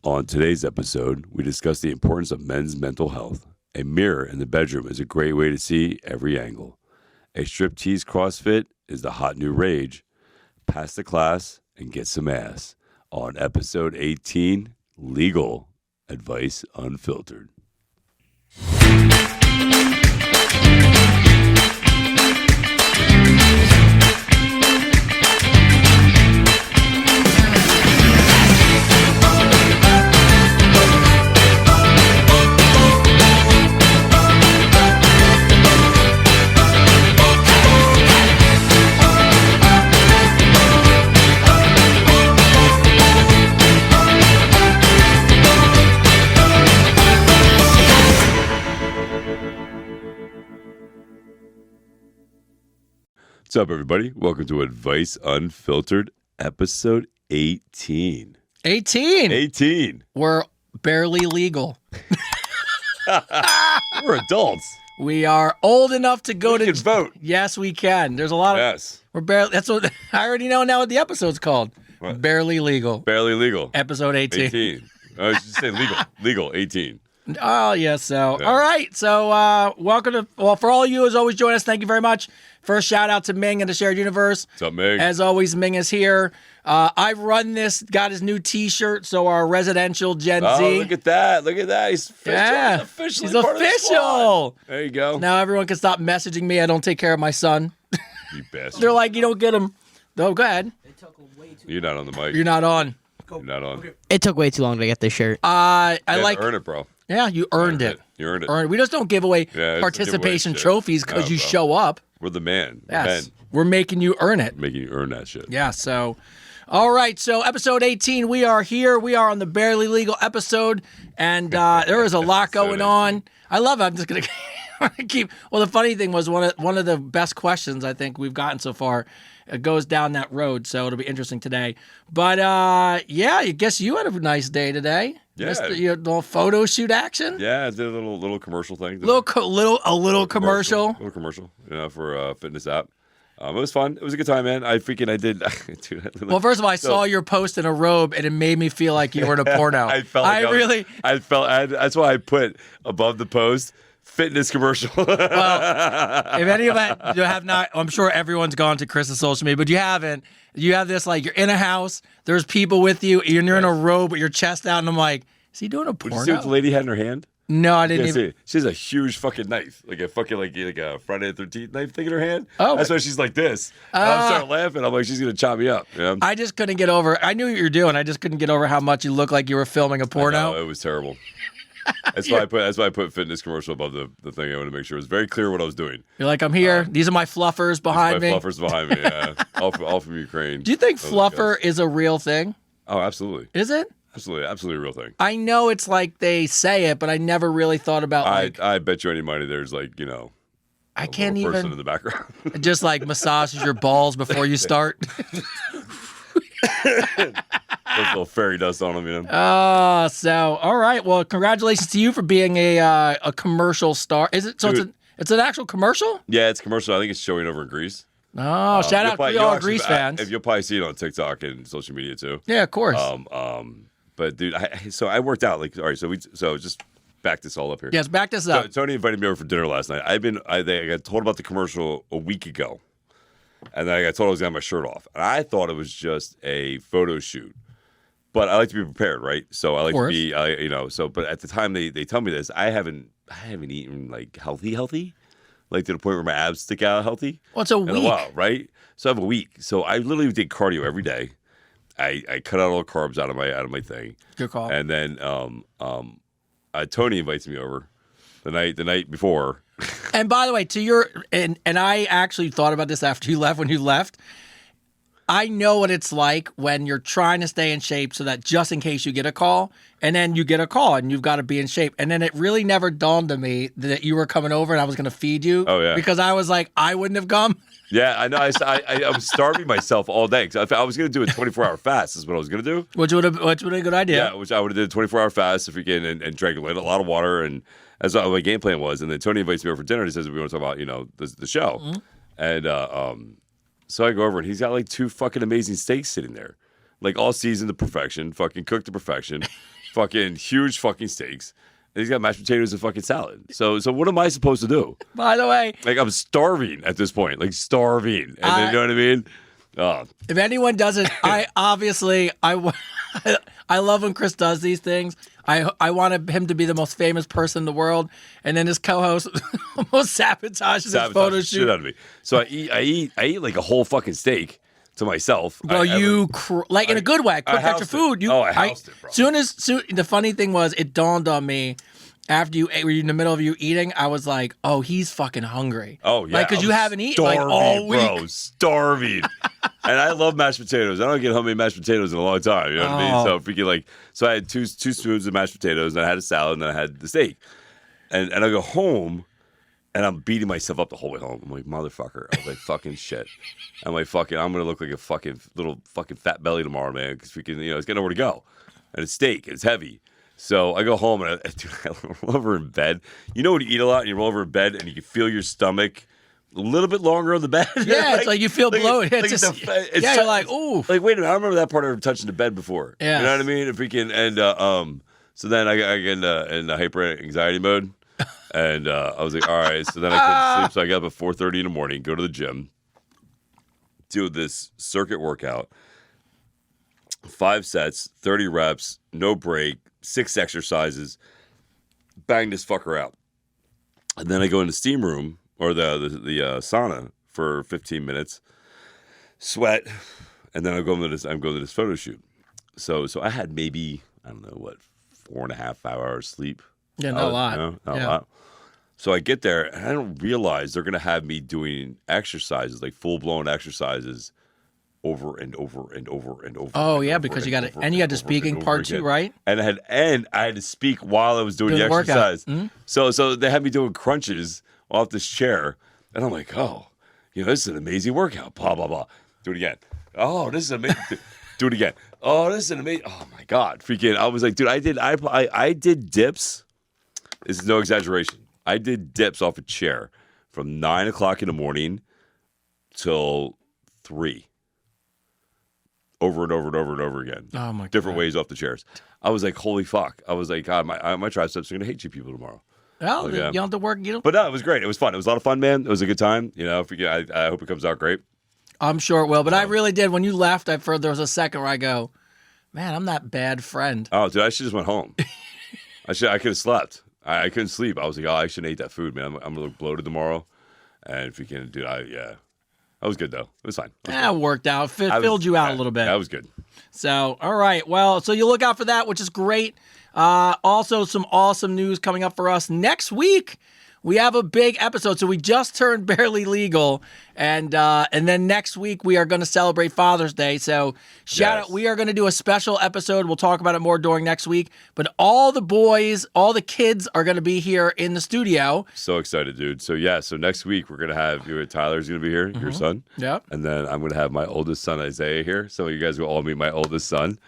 On today's episode, we discuss the importance of men's mental health. A mirror in the bedroom is a great way to see every angle. A strip tease CrossFit is the hot new rage. Pass the class and get some ass. On episode 18, Legal Advice Unfiltered. What's up, everybody? Welcome to Advice Unfiltered, episode 18. 18. 18. We're barely legal. We're adults. We are old enough to go We to can vote. Yes, we can. There's a lot of. Yes. We're barely. That's what I already know now. What the episode's called? What? Barely legal. Barely legal. Episode 18. 18. I was just saying legal. Legal, 18. Oh yes. So Yeah. all right. So welcome to. Well, for all of you who's always joined us, thank you very much. First shout out to Ming and the Shared Universe. What's up, Meg? As always, Ming is here. I've run this. Got his new T-shirt. So our residential Gen Z. Oh, look at that. Look at that. He's official. Yeah. He's officially He's part of the squad. official. There you go. Now everyone can stop messaging me. I don't take care of my son. You bastard. They're like, you don't get him. No, go ahead. You're not on the mic. You're not on. You're not on. It took way too long to get this shirt. I You had to like. earn it, bro. Yeah, you earned it. You earned it. Earned it. We just don't give away Yeah, it's a participation giveaway shit. trophies because No, you bro. show up. We're the man. Yes, Ben. we're making you earn it. Making you earn that shit. Yeah. So, all right. So, episode 18. We are here. We are on the barely legal episode, and there is a lot going on. I love it. I'm just gonna keep. Well, the funny thing was one of the best questions I think we've gotten so far. It goes down that road, so it'll be interesting today. But yeah, I guess you had a nice day today. Yeah. Missed your little photo shoot action. Yeah, I did a little commercial thing. Little commercial. Little commercial, for a fitness app. It was fun. It was a good time, man. I did. Dude, Well, first of all, I saw your post in a robe, and it made me feel like you were in a porno. I felt. That's why I put above the post fitness commercial. Well, if any of that you have not, I'm sure everyone's gone to Chris's social media, but you haven't. You have this like you're in a house. There's people with you, and you're in a robe with your chest out, and I'm like, is he doing a Did porno? you see what the lady had in her hand? No, I didn't Yeah, even. see, she has a huge fucking knife, like a fucking like a Friday the 13th knife thing in her hand. Oh. That's why she's like this. And I'm starting laughing. I'm like, she's gonna chop me up. Yeah. I just couldn't get over. I knew what you were doing. I just couldn't get over how much you looked like you were filming a porno. No, it was terrible. That's why I put fitness commercial above the thing. I want to make sure it was very clear what I was doing. You're like, I'm here. These are my fluffers behind My me. fluffers behind me, yeah, all from Ukraine. Do you think Those fluffer guys. is a real thing? Oh, absolutely, Is it? absolutely a real thing. I know it's like they say it, but I never really thought about like I bet you any money there's like I can't a person in even the background. just like massages your balls before you start. There's a little fairy dust on them, So all right. Well, congratulations to you for being a commercial star. Is it? So Dude. it's an actual commercial? Yeah, it's commercial. I think it's showing over in Greece. Oh, shout You'll out probably- to all you'll actually- Grease fans. If you'll probably see it on TikTok and social media too. Yeah, of course. But dude, I worked out like all right. So just back this all up here. Yes, back this up. Tony invited me over for dinner last night. I got told about the commercial a week ago, and then I got told I was gonna have my shirt off, and I thought it was just a photo shoot. But I like to be prepared, right? So I like to be, But at the time they tell me this, I haven't eaten like healthy, like to the point where my abs stick out healthy. Well, it's a in week. a while, right? So I have a week. So I literally did cardio every day. I cut out all the carbs out of my thing. Good call. And then Tony invites me over the night before. And by the way, to your and I actually thought about this after you left. When you left, I know what it's like when you're trying to stay in shape so that just in case you get a call, and then you get a call and you've got to be in shape. And then it really never dawned on me that you were coming over and I was going to feed you. Oh, yeah. Because I was like, I wouldn't have come. Yeah, I know. I was starving myself all day because I was going to do a 24-hour fast. Is what I was going to do. Which would have been a good idea. Yeah, which I would have did a 24-hour fast if we can and drank a lot of water, and that's what my game plan was. And then Tony invites me over for dinner. And he says we want to talk about the show, and so I go over and he's got like 2 fucking amazing steaks sitting there, like all seasoned to perfection, fucking cooked to perfection. fucking huge fucking steaks. And he's got mashed potatoes and fucking salad. So what am I supposed to do? By the way, Like, I'm starving at this point. Like, starving. And then, you know what I mean? if anyone doesn't, I love when Chris does these things. I wanted him to be the most famous person in the world, and then his co-host almost sabotages his photo the shoot. shit out of me. So I eat like a whole fucking steak to myself. Bro, like in a good way. Quick at your food. I housed it, bro. Soon, the funny thing was, it dawned on me after you ate, were you in the middle of you eating? I was like, oh, he's fucking hungry. Oh yeah, like because you haven't eaten like all week, bro, starving. And I love mashed potatoes. I don't get homemade mashed potatoes in a long time. You know what I mean? So freaking so I had two spoons of mashed potatoes, and I had a salad, and then I had the steak. And I go home, and I'm beating myself up the whole way home. I'm like, motherfucker. I was like, fucking shit. I'm like, fucking, I'm gonna look like a fucking little fucking fat belly tomorrow, man, because freaking, it's got nowhere to go, and it's steak, it's heavy. So I go home and I roll over in bed. You know when you eat a lot and you roll over in bed and you can feel your stomach a little bit longer on the bed? Yeah, it's like you feel bloated. You're like, ooh. Like, wait a minute, I remember that part of touching the bed before. Yeah. You know what I mean? If we can, and so then I get in hyper anxiety mode. And I was like, all right. So then I couldn't sleep. So I got up at 4:30 in the morning, go to the gym, do this circuit workout, 5 sets, 30 reps, no break, 6 exercises, bang this fucker out. And then I go in the steam room or the sauna for 15 minutes, sweat, and then I'm going to this photo shoot. So I had maybe, I don't know what, 4.5 hours sleep. Yeah, not a lot. Not a lot. So I get there and I don't realize they're gonna have me doing exercises, like full blown exercises, over and over and over and over. Oh yeah, because you got to, and you got the speaking part too, right? And I had to speak while I was doing the exercise. Mm-hmm. So they had me doing crunches off this chair, and I'm like, oh, this is an amazing workout. Blah blah blah. Do it again. Oh, this is amazing. Do it again. Oh, this is an amazing. Oh my god, freaking! I was like, dude, I did dips. This is no exaggeration. I did dips off a chair from 9 o'clock in the morning till 3. Over and over and over and over again. Oh my god. Different ways off the chairs. I was like, holy fuck. I was like, God, my triceps are gonna hate you people tomorrow. Well, you don't have to work. But no, it was great. It was fun. It was a lot of fun, man. It was a good time. I hope it comes out great. I'm sure it will. But I really did. When you left, there was a second where I go, man, I'm that bad friend. Oh, dude, I should just went home. I could have slept. I couldn't sleep. I was like, oh, I shouldn't eat that food, man. I'm gonna look bloated tomorrow. And if you can, dude, I was good though. It was fine. It worked out. Filled you out a little bit. That was good. So, all right. Well, so you look out for that, which is great. Also, some awesome news coming up for us next week. We have a big episode. So we just turned barely legal, and then next week we are going to celebrate Father's Day. So shout out, we are going to do a special episode. We'll talk about it more during next week. But all the boys, all the kids are going to be here in the studio. So excited, dude. So so next week we're going to have Tyler's going to be here, your son. Yeah. And then I'm going to have my oldest son, Isaiah, here. So you guys will all meet my oldest son.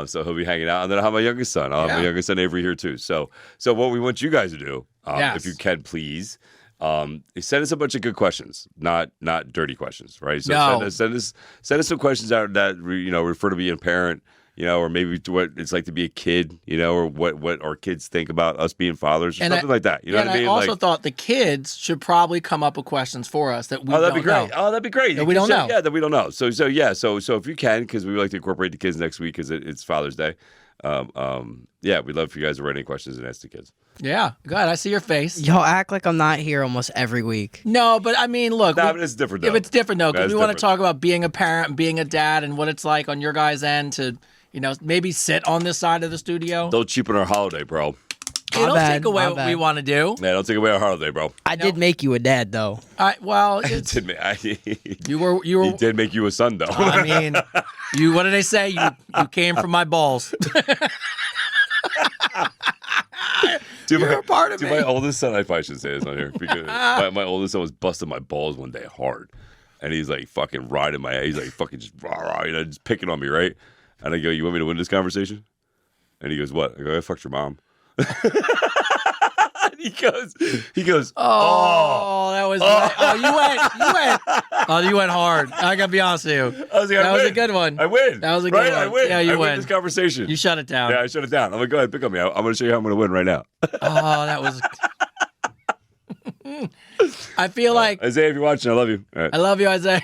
So he'll be hanging out, and then I'll have my youngest son. I'll have my youngest son Avery here too. So what we want you guys to do, if you can, please, is send us a bunch of good questions, not dirty questions, right? So send us some questions out that refer to being a parent, or maybe to what it's like to be a kid, or what our kids think about us being fathers, or something like that. You know what I mean? I also thought the kids should probably come up with questions for us that we don't know. That'd be great. That we don't know. Yeah, that we don't know. So if you can, because we would like to incorporate the kids next week because it's Father's Day. We'd love for you guys to write any questions and ask the kids. Yeah, good. I see your face. Y'all act like I'm not here almost every week. No, but I mean, look. But it's different though. If it's different though, because we want to talk about being a parent and being a dad and what it's like on your guys' end to, maybe sit on this side of the studio. Don't cheapen our holiday, bro. Don't take away what we want to do. Yeah, don't take away our holiday, bro. I did make you a dad, though. Well, he did make you a son, though. I mean, what did they say? You came from my balls. You're a part of me. My oldest son, I probably should say this on here because my oldest son was busting my balls one day hard, and he's like fucking riding my. He's like fucking just just picking on me, right? And I go, "You want me to win this conversation?" And he goes, "What?" I go, "I fucked your mom." he goes. Oh, that was. Oh, you went. Oh, you went hard. I gotta be honest with you. I was like, That was a good one. I win. That was a good right? one. I win. Yeah, you I win. this conversation. You shut it down. Yeah, I shut it down. I'm like, go ahead, pick on me. I'm going to show you how I'm going to win right now. Oh, that was. I feel like Isaiah, if you're watching, I love you. All right. I love you, Isaiah.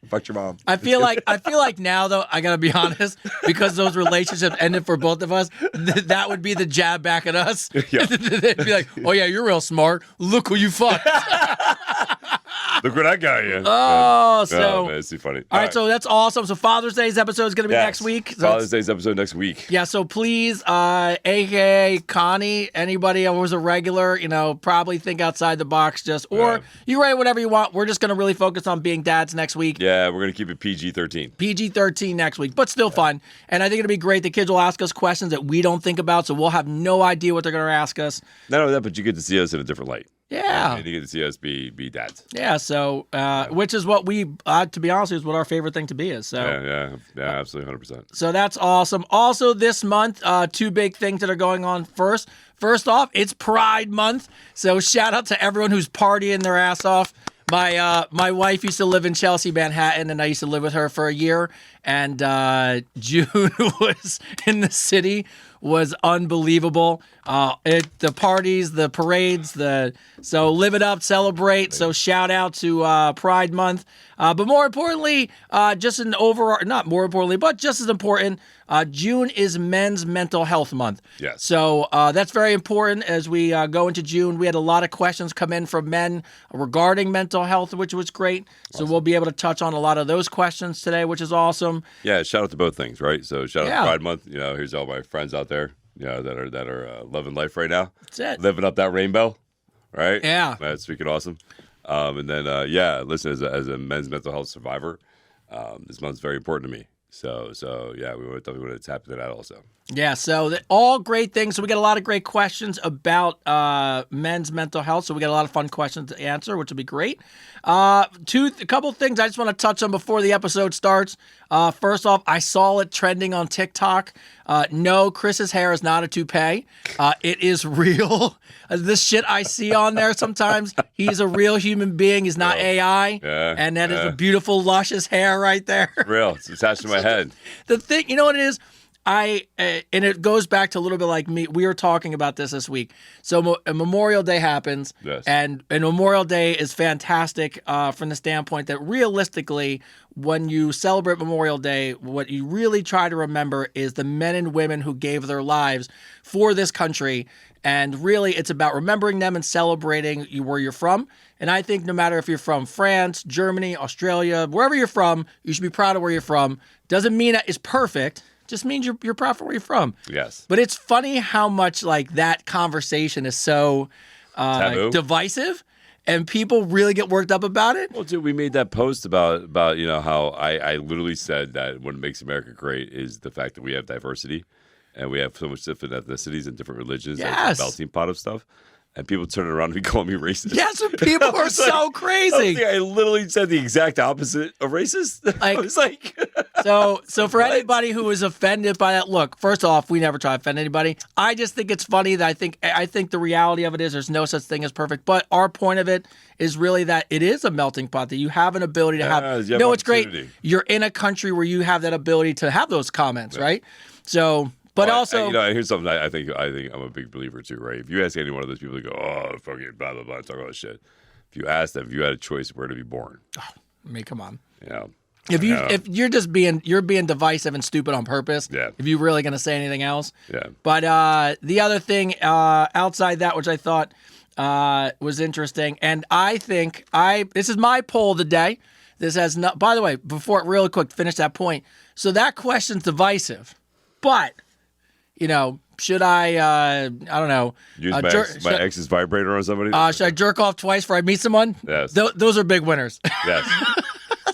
Fuck your mom. I feel like now though, I gotta be honest, because those relationships ended for both of us, that would be the jab back at us. Yeah. They'd be like, "Oh yeah, you're real smart. Look who you fucked." Look what I got you. Oh, so man, it's too funny. all right, so that's awesome. So Father's Day's episode is gonna be Yes. next week. So Father's Day's episode next week. yeah, so please, AKA Connie, anybody who was a regular, probably think outside the box or you write whatever you want. We're just going to really focus on being dads next week. Yeah, we're going to keep it PG-13. PG-13 next week, but still fun. And I think it'll be great. The kids will ask us questions that we don't think about, so we'll have no idea what they're going to ask us. Not only that, but you get to see us in a different light. Yeah. And you get to see us be dads. Yeah, so, which is what we, to be honest, is what our favorite thing to be is. So. Yeah, absolutely, 100%. So that's awesome. Also this month, two big things that are going on. First off, it's Pride Month. So shout out to everyone who's partying their ass off. My wife used to live in Chelsea, Manhattan, and I used to live with her for a year. And June was in the city was unbelievable. The parties, the parades, so live it up, celebrate. So shout out to Pride Month. But more importantly, not more importantly, but just as important, June is Men's Mental Health Month. Yes. So that's very important as we go into June. We had a lot of questions come in from men regarding mental health, which was great. So we'll be able to touch on a lot of those questions today, which is awesome. Yeah, shout out to both things, right? So shout out Yeah. to Pride Month. Here's all my friends out there, that are loving life right now. That's it. Living up that rainbow, right? Yeah. That's speaking awesome. And then, listen, as a men's mental health survivor, this month's very important to me. So yeah, we definitely want to tap into that also. Yeah, so all great things. So we got a lot of great questions about men's mental health. So we got a lot of fun questions to answer, which will be great. A couple things I just want to touch on before the episode starts. First off, I saw it trending on TikTok. No, Chris's hair is not a toupee. It is real. This shit I see on there sometimes, he's a real human being. He's not AI. Yeah, and that is a beautiful, luscious hair right there. Real. It's attached to my head. The thing, you know what it is? And it goes back to a little bit like me. We were talking about this week. So Memorial Day happens, Yes. and Memorial Day is fantastic from the standpoint that realistically, when you celebrate Memorial Day, what you really try to remember is the men and women who gave their lives for this country. And really, it's about remembering them and celebrating where you're from. And I think no matter if you're from France, Germany, Australia, wherever you're from, you should be proud of where you're from. Doesn't mean that it's perfect. Just means you're proud for where you're from. Yes. But it's funny how much like that conversation is so divisive, and people really get worked up about it. Well, dude, we made that post about how I literally said that what makes America great is the fact that we have diversity, and we have so much different ethnicities and different religions. Yes. It's a melting pot of stuff. And people turn around and be calling me racist. Yes, and people are so crazy. I literally said the exact opposite of racist. I was like, so for anybody who is offended by that, look, first off, we never try to offend anybody. I just think it's funny that I think the reality of it is there's no such thing as perfect. But our point of it is really that it is a melting pot, that you have an ability to have. No, it's great. You're in a country where you have that ability to have those comments, right? So. But also, here's something I think I'm a big believer too, right? If you ask any one of those people, they go, "Oh, fucking blah blah blah," talk all this shit. If you ask them, if you had a choice where to be born, I mean, come on. If you're just being divisive and stupid on purpose. Yeah. If you're really gonna say anything else. Yeah. But the other thing outside that, which I thought was interesting, and I think this is my poll of the day. This has not. By the way, before really quick, finish that point. So that question's divisive, but. Should I don't know. Use my ex's vibrator on somebody? Should I jerk off twice before I meet someone? Yes. Those are big winners. Yes.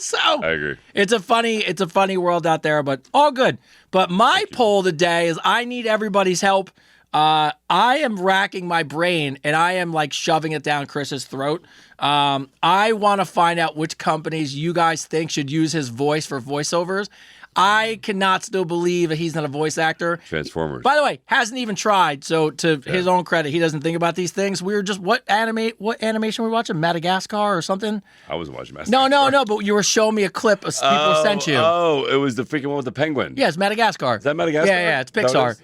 So I agree. It's a funny world out there, but all good. But my poll of the day is I need everybody's help. I am racking my brain and I am like shoving it down Chris's throat. I want to find out which companies you guys think should use his voice for voiceovers. I cannot still believe that he's not a voice actor. Transformers. By the way, hasn't even tried. So to his own credit, he doesn't think about these things. We were just what animation were we watching? Madagascar or something? I wasn't watching Madagascar. No. But you were showing me a clip people sent you. Oh, it was the freaking one with the penguin. Yeah, it's Madagascar. Is that Madagascar? Yeah, it's Pixar.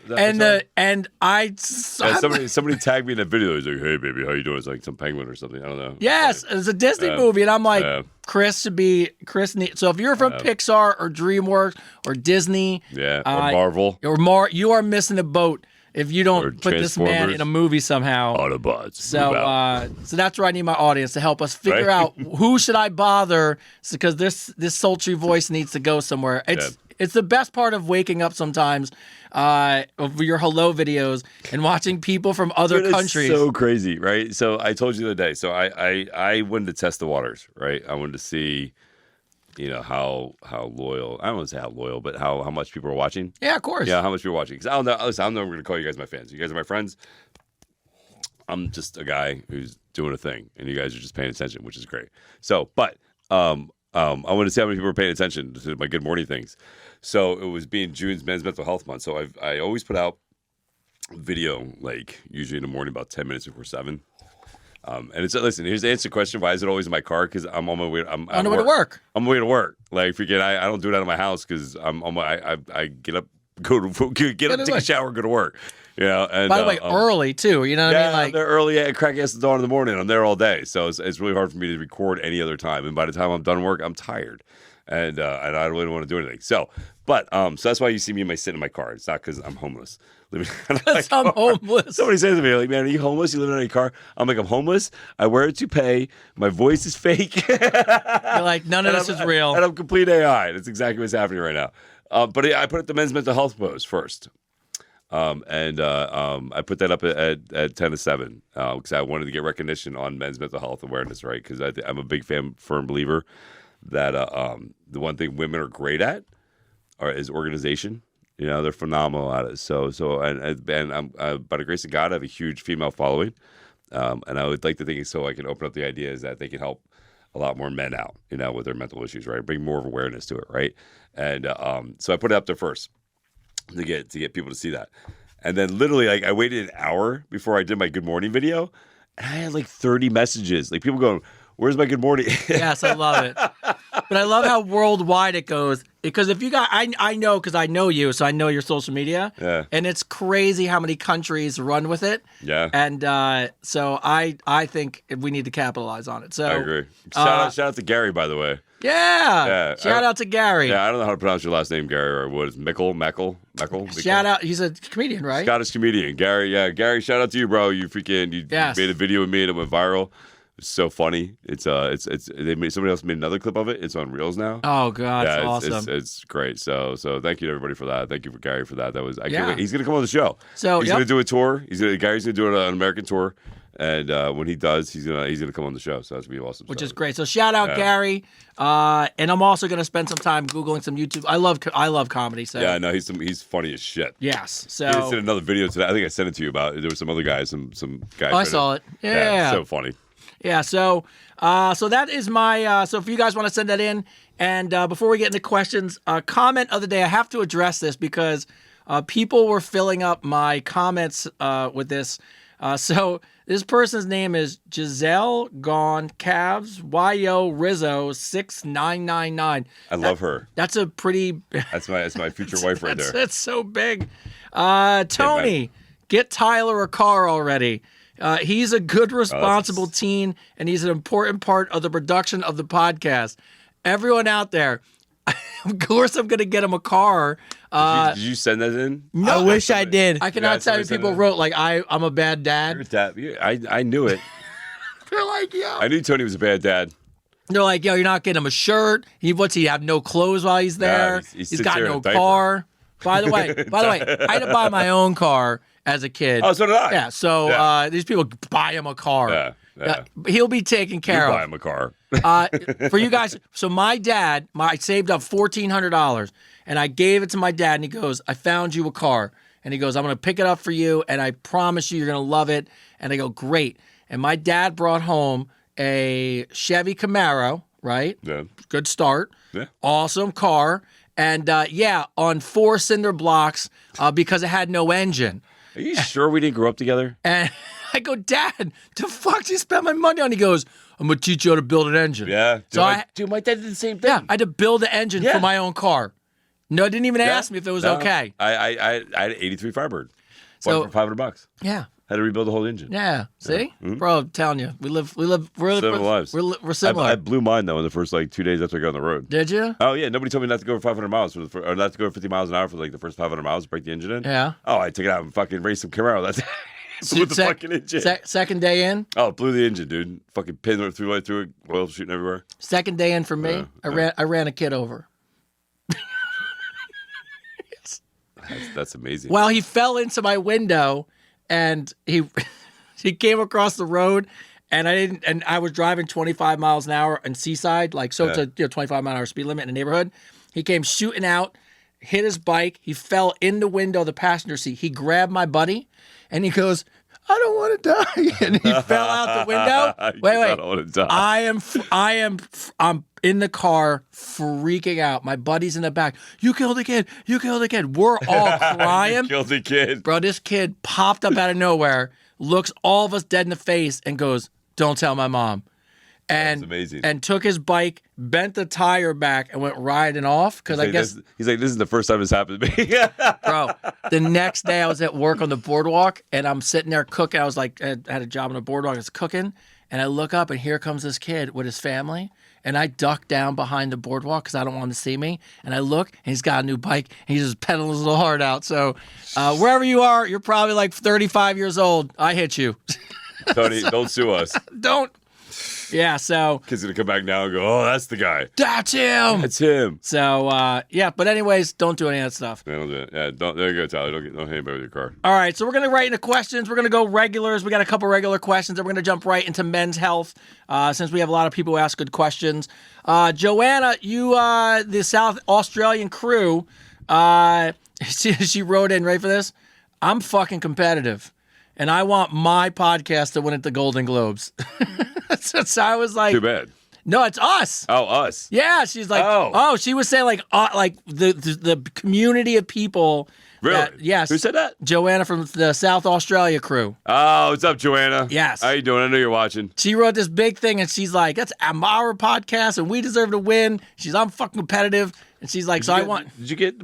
Somebody tagged me in that video. He's like, "Hey, baby, how you doing?" It's like some penguin or something. I don't know. Yes, it's a Disney movie, and I'm like, Chris. So if you're from Pixar or DreamWorks or Disney, or Marvel, you are missing the boat if you don't put this man in a movie somehow. Autobots. So that's where I need my audience to help us figure out who should I bother, because this sultry voice needs to go somewhere. It's the best part of waking up sometimes of your hello videos and watching people from other countries. It's so crazy, right? So I told you the other day. So I wanted to test the waters, right? I wanted to see, how loyal. I don't want to say how loyal, but how much people are watching. Yeah, of course. Yeah, how much people are watching. Because I don't know. Listen, I'm never going to call you guys my fans. You guys are my friends. I'm just a guy who's doing a thing, and you guys are just paying attention, which is great. So, but I wanted to see how many people are paying attention to my Good Morning things. So it was being June's Men's Mental Health Month. So I always put out video, like usually in the morning about 10 minutes before 7. And it's listen. Here's the answer to the question: why is it always in my car? Because I'm on my way. I'm on the way to work. I'm on my way to work. Like freaking, I don't do it out of my house because I'm on my. I get up, take a shower, go to work. And by the way, early too. You know what I mean? Like they're early at crack ass the dawn in the morning. I'm there all day, so it's really hard for me to record any other time. And by the time I'm done work, I'm tired, and I don't really want to do anything. So that's why you see me sitting in my car. It's not because I'm homeless. Because I'm homeless. Somebody says to me, like, "Man, are you homeless? You live in a car?" I'm like, "I'm homeless. I wear a toupee. My voice is fake." You're like, none of this is real, and I'm complete AI. That's exactly what's happening right now. But I put up the men's mental health post first. I put that up at 10 to 7 because I wanted to get recognition on men's mental health awareness, right? Because I'm a big firm believer that the one thing women are great at is organization. They're phenomenal at it. And I'm by the grace of God, I have a huge female following, and I would like to think so I can open up the ideas that they can help a lot more men out, with their mental issues, right? Bring more of awareness to it, right? And so I put it up there first to get people to see that. And then literally, like, I waited an hour before I did my Good Morning video, and I had like 30 messages. Like people going, "Where's my Good Morning?" Yes, I love it. But I love how worldwide it goes. Because if you got, I know, because I know you, so I know your social media. Yeah. And it's crazy how many countries run with it. Yeah. And so I think we need to capitalize on it. So I agree. Shout out to Gary, by the way. Yeah. Shout out to Gary. Yeah, I don't know how to pronounce your last name, Gary, or what is Mickle? Shout out. He's a comedian, right? Scottish comedian. Gary, Gary, shout out to you, bro. You made a video with me and it went viral. It's so funny. Somebody else made another clip of it. It's on Reels now. Oh God, it's awesome. It's great. So thank you to everybody for that. Thank you for Gary for that. I can't wait. He's gonna come on the show. So he's gonna do a tour. Gary's gonna do an American tour. And when he does, he's gonna come on the show. So that's gonna be awesome. Which is great. So shout out Gary. And I'm also gonna spend some time googling some YouTube. I love comedy. So yeah, no, he's funny as shit. Yes. So he sent another video today. I think I sent it to you about. There were some other guys, some guys. I saw it. Yeah. So funny. Yeah. So that is my. So if you guys want to send that in, and before we get into questions, comment of the day. I have to address this because people were filling up my comments with this. So this person's name is Giselle Gone Cavs YO Rizzo 6999. I love her. That's a pretty. That's my future wife right there. That's so big. Tony, get Tyler a car already. He's a good, responsible teen, and he's an important part of the production of the podcast. Everyone out there, of course, I'm going to get him a car. Did you send that in? No, I wish I did. I cannot tell you. People wrote like I'm a bad dad. I knew it. They're like, yo. I knew Tony was a bad dad. They're like, yo, you're not getting him a shirt. What's he have no clothes while he's there? He's got no car. By the way, I had to buy my own car as a kid. Oh, so did I. Yeah. So these people buy him a car. Yeah. He'll be taken care of. Buy him a car. For you guys, so my dad, I saved up $1,400 and I gave it to my dad and he goes, I found you a car. And he goes, I'm going to pick it up for you and I promise you you're going to love it. And I go, great. And my dad brought home a Chevy Camaro, right? Yeah. Good start. Yeah. Awesome car. And on 4 cinder blocks because it had no engine. Are you sure we didn't grow up together? And I go, Dad, the fuck do you spend my money on? He goes, I'm going to teach you how to build an engine. Yeah. So my dad did the same thing. Yeah, I had to build an engine for my own car. No, it didn't even ask me if it was okay. I had an 83 Firebird. So Bought it for $500. Yeah. Had to rebuild the whole engine. Yeah. See? Mm-hmm. Bro, I'm telling you. We're Similar lives. We're similar. I blew mine, though, in the first 2 days after I got on the road. Did you? Oh, yeah. Nobody told me not to go 500 miles or not to go 50 miles an hour for the first 500 miles, break the engine in. Yeah. Oh, I took it out and fucking raced some Camaro. That's blew the fucking engine. Second day in? Oh, blew the engine, dude. Fucking pin right through it, oil shooting everywhere. Second day in for me, I ran a kid over. That's amazing. Well, he fell into my window, and he came across the road, and I was driving 25 miles an hour in Seaside, it's a 25-mile-an-hour speed limit in the neighborhood. He came shooting out, hit his bike. He fell in the window of the passenger seat. He grabbed my buddy, and he goes, I don't want to die. And he fell out the window. Wait. I don't want to die. I'm in the car freaking out. My buddy's in the back. You killed a kid. You killed a kid. We're all crying. You killed a kid. Bro, this kid popped up out of nowhere, looks all of us dead in the face, and goes, don't tell my mom. And, That's amazing. And took his bike, bent the tire back, and went riding off. Because I guess he's like, this is the first time this happened to me. Bro, the next day I was at work on the boardwalk, and I'm sitting there cooking. I was I had a job on the boardwalk. I was cooking, and I look up, and here comes this kid with his family. And I duck down behind the boardwalk because I don't want him to see me. And I look, and he's got a new bike, and he's just pedaling his little heart out. So wherever you are, you're probably 35 years old. I hit you. Tony, don't sue us. Don't. Yeah, so. Kid's going to come back now and go, oh, that's the guy. That's him. That's him. So, but anyways, don't do any of that stuff. Yeah, don't do it. Yeah, there you go, Tyler. Don't hit anybody with your car. All right, so we're going to write into questions. We're going to go regulars. We got a couple regular questions, and we're going to jump right into men's health since we have a lot of people who ask good questions. Joanna, you, the South Australian crew, she wrote in, ready for this? I'm fucking competitive, and I want my podcast to win at the Golden Globes. So I was like, too bad. No, it's us. Oh, us. Yeah, she's like, she was saying the community of people. Really? Yes. Who said that? Joanna from the South Australia crew. Oh, what's up, Joanna? Yes. How you doing? I know you're watching. She wrote this big thing, and she's like, that's our podcast, and we deserve to win. I'm fucking competitive, and she's like, Did you get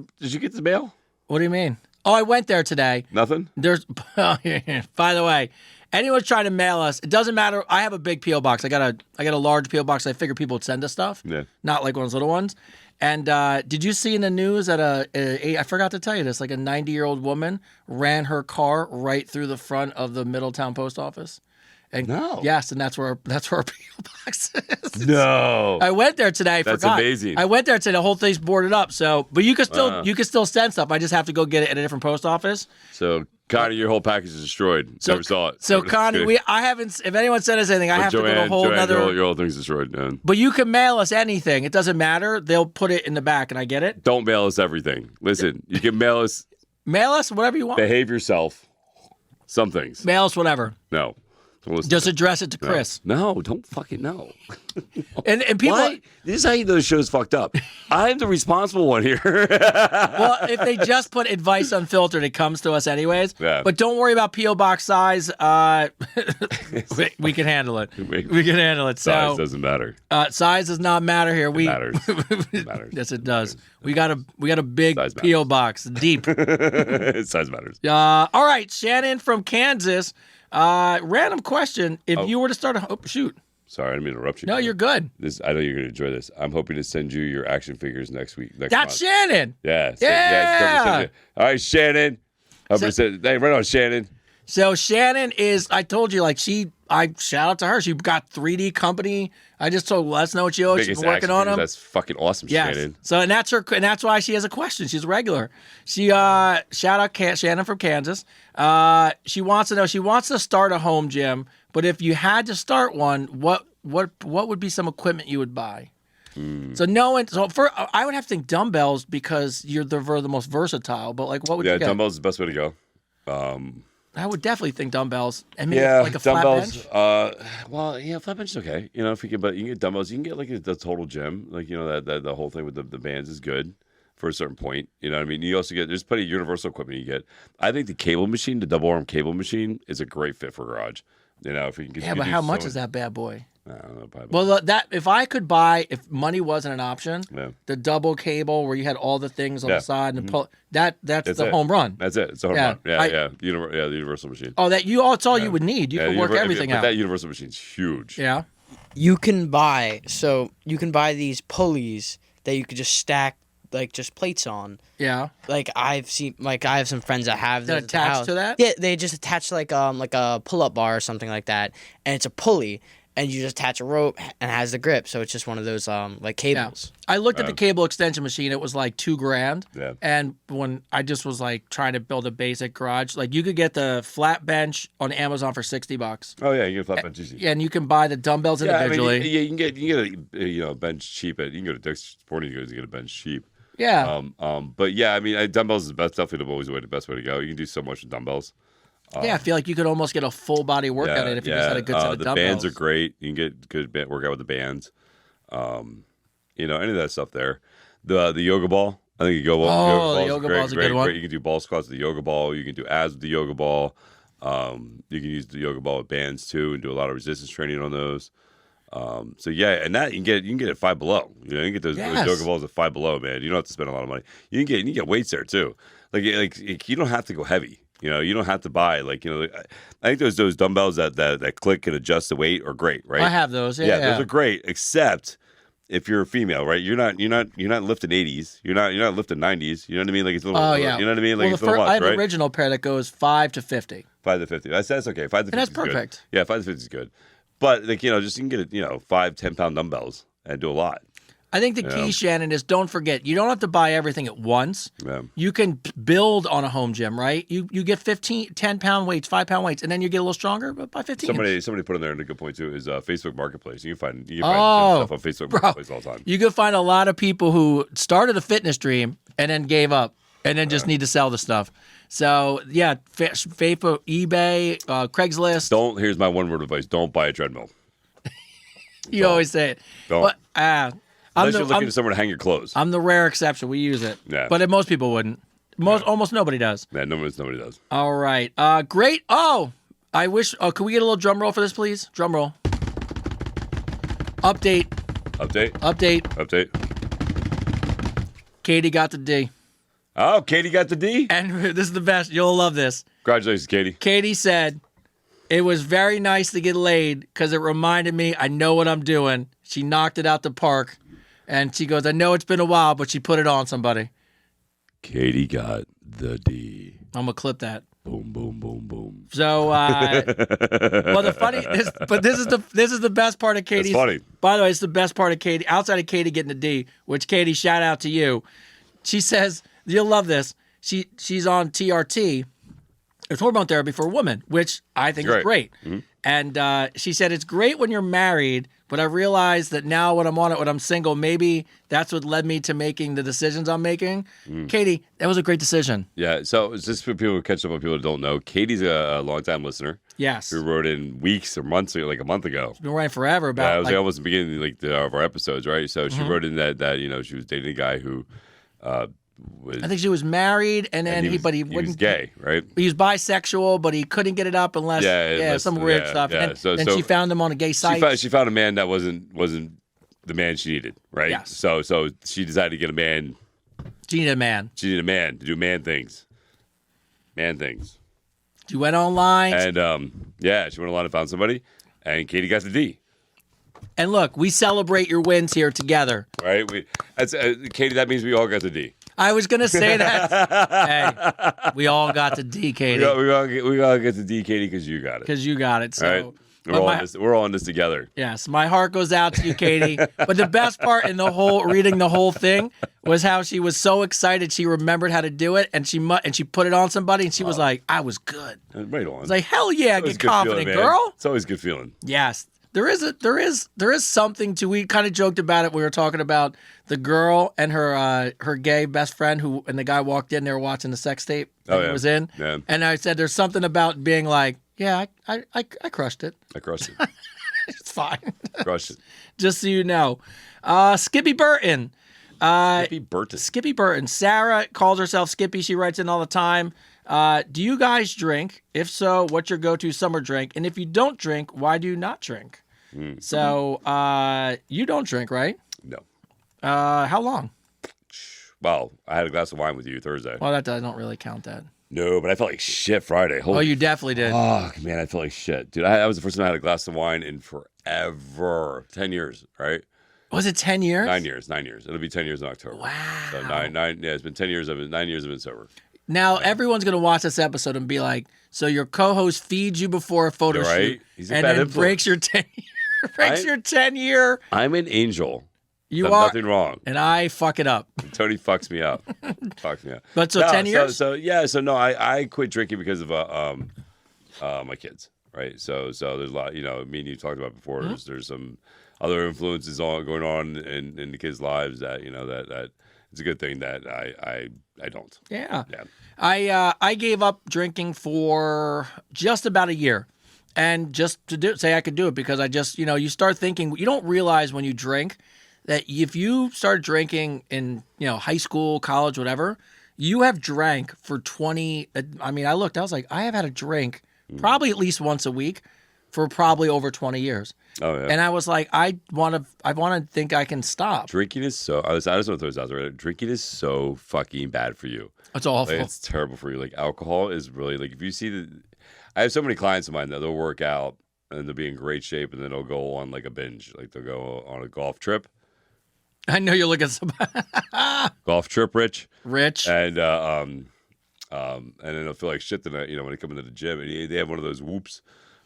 the mail? What do you mean? Oh, I went there today. Nothing? By the way, anyone's trying to mail us, it doesn't matter. I have a big P.O. box. I got a large P.O. box. I figure people would send us stuff. Yeah. Not like one of those little ones. And did you see in the news that I forgot to tell you this, a 90-year-old woman ran her car right through the front of the Middletown post office? And no. Yes, and that's where our P.O. box is. No. I went there today. That's forgot. amazing. I went there today. The whole thing's boarded up. So, but you can still send stuff. I just have to go get it at a different post office. So, Connie, your whole package is destroyed. Never saw it. So, Connie, I haven't. If anyone sent us anything, I have to go to a whole other. Your whole thing's destroyed, man. But you can mail us anything. It doesn't matter. They'll put it in the back, and I get it. Don't mail us everything. Listen, you can mail us. Mail us whatever you want. Behave yourself. Some things. Mail us whatever. No. Just address it to Chris. No, don't fucking know. And people. Why? This is how you know the show's fucked up. I'm the responsible one here. Well, if they just put advice unfiltered, it comes to us anyways. Yeah. But don't worry about P.O. box size. We can handle it. We can handle it. Size doesn't matter. Size does not matter here. It matters. It matters. Yes, it does. We got a big P.O. box, deep. Size matters. All right, Shannon from Kansas. Random question. If you were to start shoot. Sorry, I didn't mean to interrupt you. No, you're good. I know you're going to enjoy this. I'm hoping to send you your action figures next week. That's month. Shannon. Yeah. Yeah. All right, Shannon. Hey, right on, Shannon. So Shannon is, I told you, I shout out to her. She got 3D company. I just told, let us know what you owe. She's been working on them. That's fucking awesome, yes. Shannon. So, and that's why she has a question. She's a regular. She, shout out Shannon from Kansas. She wants to know, she wants to start a home gym, but if you had to start one, what would be some equipment you would buy? So I would have to think dumbbells because they're the most versatile, but what would you get? Yeah, dumbbells is the best way to go. I would definitely think dumbbells. I mean, like a dumbbells, flat bench. Flat bench is okay. If you can, but you can get dumbbells. You can get the total gym, the whole thing with the bands is good for a certain point. You know what I mean? You also there's plenty of universal equipment you get. I think the cable machine, the double arm cable machine, is a great fit for garage. You know, if you can. Yeah, but how much is that bad boy? I don't know. Probably Well, that if I could buy, if money wasn't an option, Yeah. the double cable where you had all the things on Yeah. the side and the pull, that's the it. home run. That's it. It's a home Yeah, run. Yeah, I- yeah. The universal machine. Oh, it's all you would need. You can work everything but out. That universal machine's huge. Yeah. You can buy these pulleys that you could just stack like just plates on. Yeah. Like I have some friends that have That those at the attached house. to that? Yeah, they just attach like a pull-up bar or something like that, and it's a pulley, and you just attach a rope and it has the grip, so it's just one of those like cables. I looked at the cable extension machine. It was like $2,000. Yeah. And when I just was like trying to build a basic garage, like you could get the flat bench on Amazon for $60. Oh yeah, you can flap bench easy. Yeah, and you can buy the dumbbells Yeah, individually. I mean, you can get a bench cheap. You can go to Dick's Sporting Goods and get a bench cheap. Yeah. But yeah, I mean, dumbbells is definitely the best way to go. You can do so much with dumbbells. Yeah, I feel like you could almost get a full body workout in if you just had a good set of the dumbbells. bands are great. You can get good workout with the bands. Any of that stuff there. The yoga ball. I think yoga ball. The yoga ball's a good one. Great. You can do ball squats with the yoga ball. You can do abs with the yoga ball. You can use the yoga ball with bands too, and do a lot of resistance training on those. So yeah, and that you can get at Five Below. You know, you can get those yoga balls at Five Below, man. You don't have to spend a lot of money. You can get weights there too. Like you don't have to go heavy. You know, you don't have to buy I think those dumbbells that click and adjust the weight are great, right? I have those. Yeah, those are great, except if you're a female, right? You're not lifting 80s. You're not lifting 90s. You know what I mean? Like it's a little. Oh yeah. You know what I mean? Like well, it's a little much, I have right? an original pair that goes 5 to 50. 5 to 50. That's okay. 5 to 50. And that's is good. perfect. Yeah, 5 to 50 is good. But just you can get 5-10 pound dumbbells and do a lot. I think the key, Shannon, is don't forget, you don't have to buy everything at once. Yeah. You can build on a home gym, right? You get 10-pound weights, 5-pound weights, and then you get a little stronger, but by 15. Somebody put in there, and a good point too, is Facebook Marketplace. You can find gym stuff on Facebook Marketplace all the time. You can find a lot of people who started a fitness dream and then gave up and then just need to sell the stuff. So, yeah, Facebook, eBay, Craigslist. Here's my one word of advice. Don't buy a treadmill. You always say it. Don't. But, Unless you're looking for somewhere to hang your clothes. I'm the rare exception. We use it. Yeah. But most people wouldn't. Almost nobody does. Yeah, nobody does. All right. Great. Oh, I wish. Oh, can we get a little drum roll for this, please? Drum roll. Update. Katie got the D. Oh, Katie got the D? And this is the best. You'll love this. Congratulations, Katie. Katie said, it was very nice to get laid because it reminded me I know what I'm doing. She knocked it out the park. And she goes, I know it's been a while, but she put it on somebody. Katie got the D. I'm going to clip that. Boom, boom, boom, boom. So, well, this is the best part of Katie's. It's funny. By the way, it's the best part of Katie, outside of Katie getting the D, which Katie, shout out to you. She says, you'll love this. She's on TRT. It's hormone therapy for a woman, which I think is great. Mm-hmm. And she said, it's great when you're married, but I realized that now when I'm on it, when I'm single, maybe that's what led me to making the decisions I'm making. Katie, that was a great decision. Yeah, so it's just for people who catch up on people who don't know, Katie's a longtime listener. Yes. Who wrote in weeks or months, like a month ago. Been writing forever about Yeah, it was almost the beginning of our episodes, right? So she wrote in that she was dating a guy who was... I think she was married, and then he was gay, right? He was bisexual, but he couldn't get it up unless some weird stuff. Yeah. And then she found him on a gay site. She found a man that wasn't the man she needed, right? Yes. So she decided to get a man. She needed a man. She needed a man to do man things. She went online. And she went online and found somebody, and Katie got the D. And look, we celebrate your wins here together. Right? Katie, that means we all got the D. I was going to say that. Hey, we all got the D, Katie. We all get the D, Katie, because you got it. Because you got it. So. All right? We're all in this together. Yes, my heart goes out to you, Katie. But the best part in reading the whole thing was how she was so excited she remembered how to do it, and she put it on somebody, and she was like, "I was good." Right on. I was like, "Hell yeah, get confident, feeling, girl." It's always a good feeling. Yes. There is something to. We kind of joked about it. We were talking about the girl and her gay best friend and the guy walked in. They were watching the sex tape that he was in. Yeah. And I said, there's something about being like, yeah, I crushed it. I crushed it. It's fine. Crushed it. Just so you know, Skippy Burton. Skippy Burton. Skippy Burton. Sarah calls herself Skippy. She writes in all the time. Do you guys drink? If so, what's your go-to summer drink? And if you don't drink, why do you not drink? So you don't drink, right? No. How long? Well, I had a glass of wine with you Thursday. Well, that don't really count that. No, but I felt like shit Friday. Oh, you definitely did. Fuck, man, I felt like shit. Dude, that was the first time I had a glass of wine in forever. 10 years, right? Was it 10 years? 9 years. It'll be 10 years in October. Wow. So nine. Yeah, it's been 10 years. 9 years I've been sober. Now, everyone's going to watch this episode and be like, so your co-host feeds you before a photo Right? shoot He's a and bad then influence. breaks your 10 year. I'm an angel. You Done are. nothing wrong. And I fuck it up. Tony fucks me up. Fucks me up. But so 10 years? So no, I quit drinking because of my kids, right? So there's a lot, me and you talked about before. Mm-hmm. There's some other influences going on in the kids' lives that that it's a good thing that I don't. Yeah. I gave up drinking for just about a year. And just to say I could do it because I just, you start thinking, you don't realize when you drink that if you start drinking in, high school, college, whatever, you have drank for 20. I mean, I was like, I have had a drink probably at least once a week for probably over 20 years. Oh, yeah. And I was like, I want to think I can stop. Drinking is so, I just want to throw this out there. Drinking is so fucking bad for you. It's awful. Like, it's terrible for you. Like, alcohol is really, like, if you see I have so many clients of mine that they'll work out and they'll be in great shape and then they'll go on like a binge. Like, they'll go on a golf trip. I know you're looking Golf trip, Rich. And And then they'll feel like shit the night, when they come into the gym and they have one of those whoops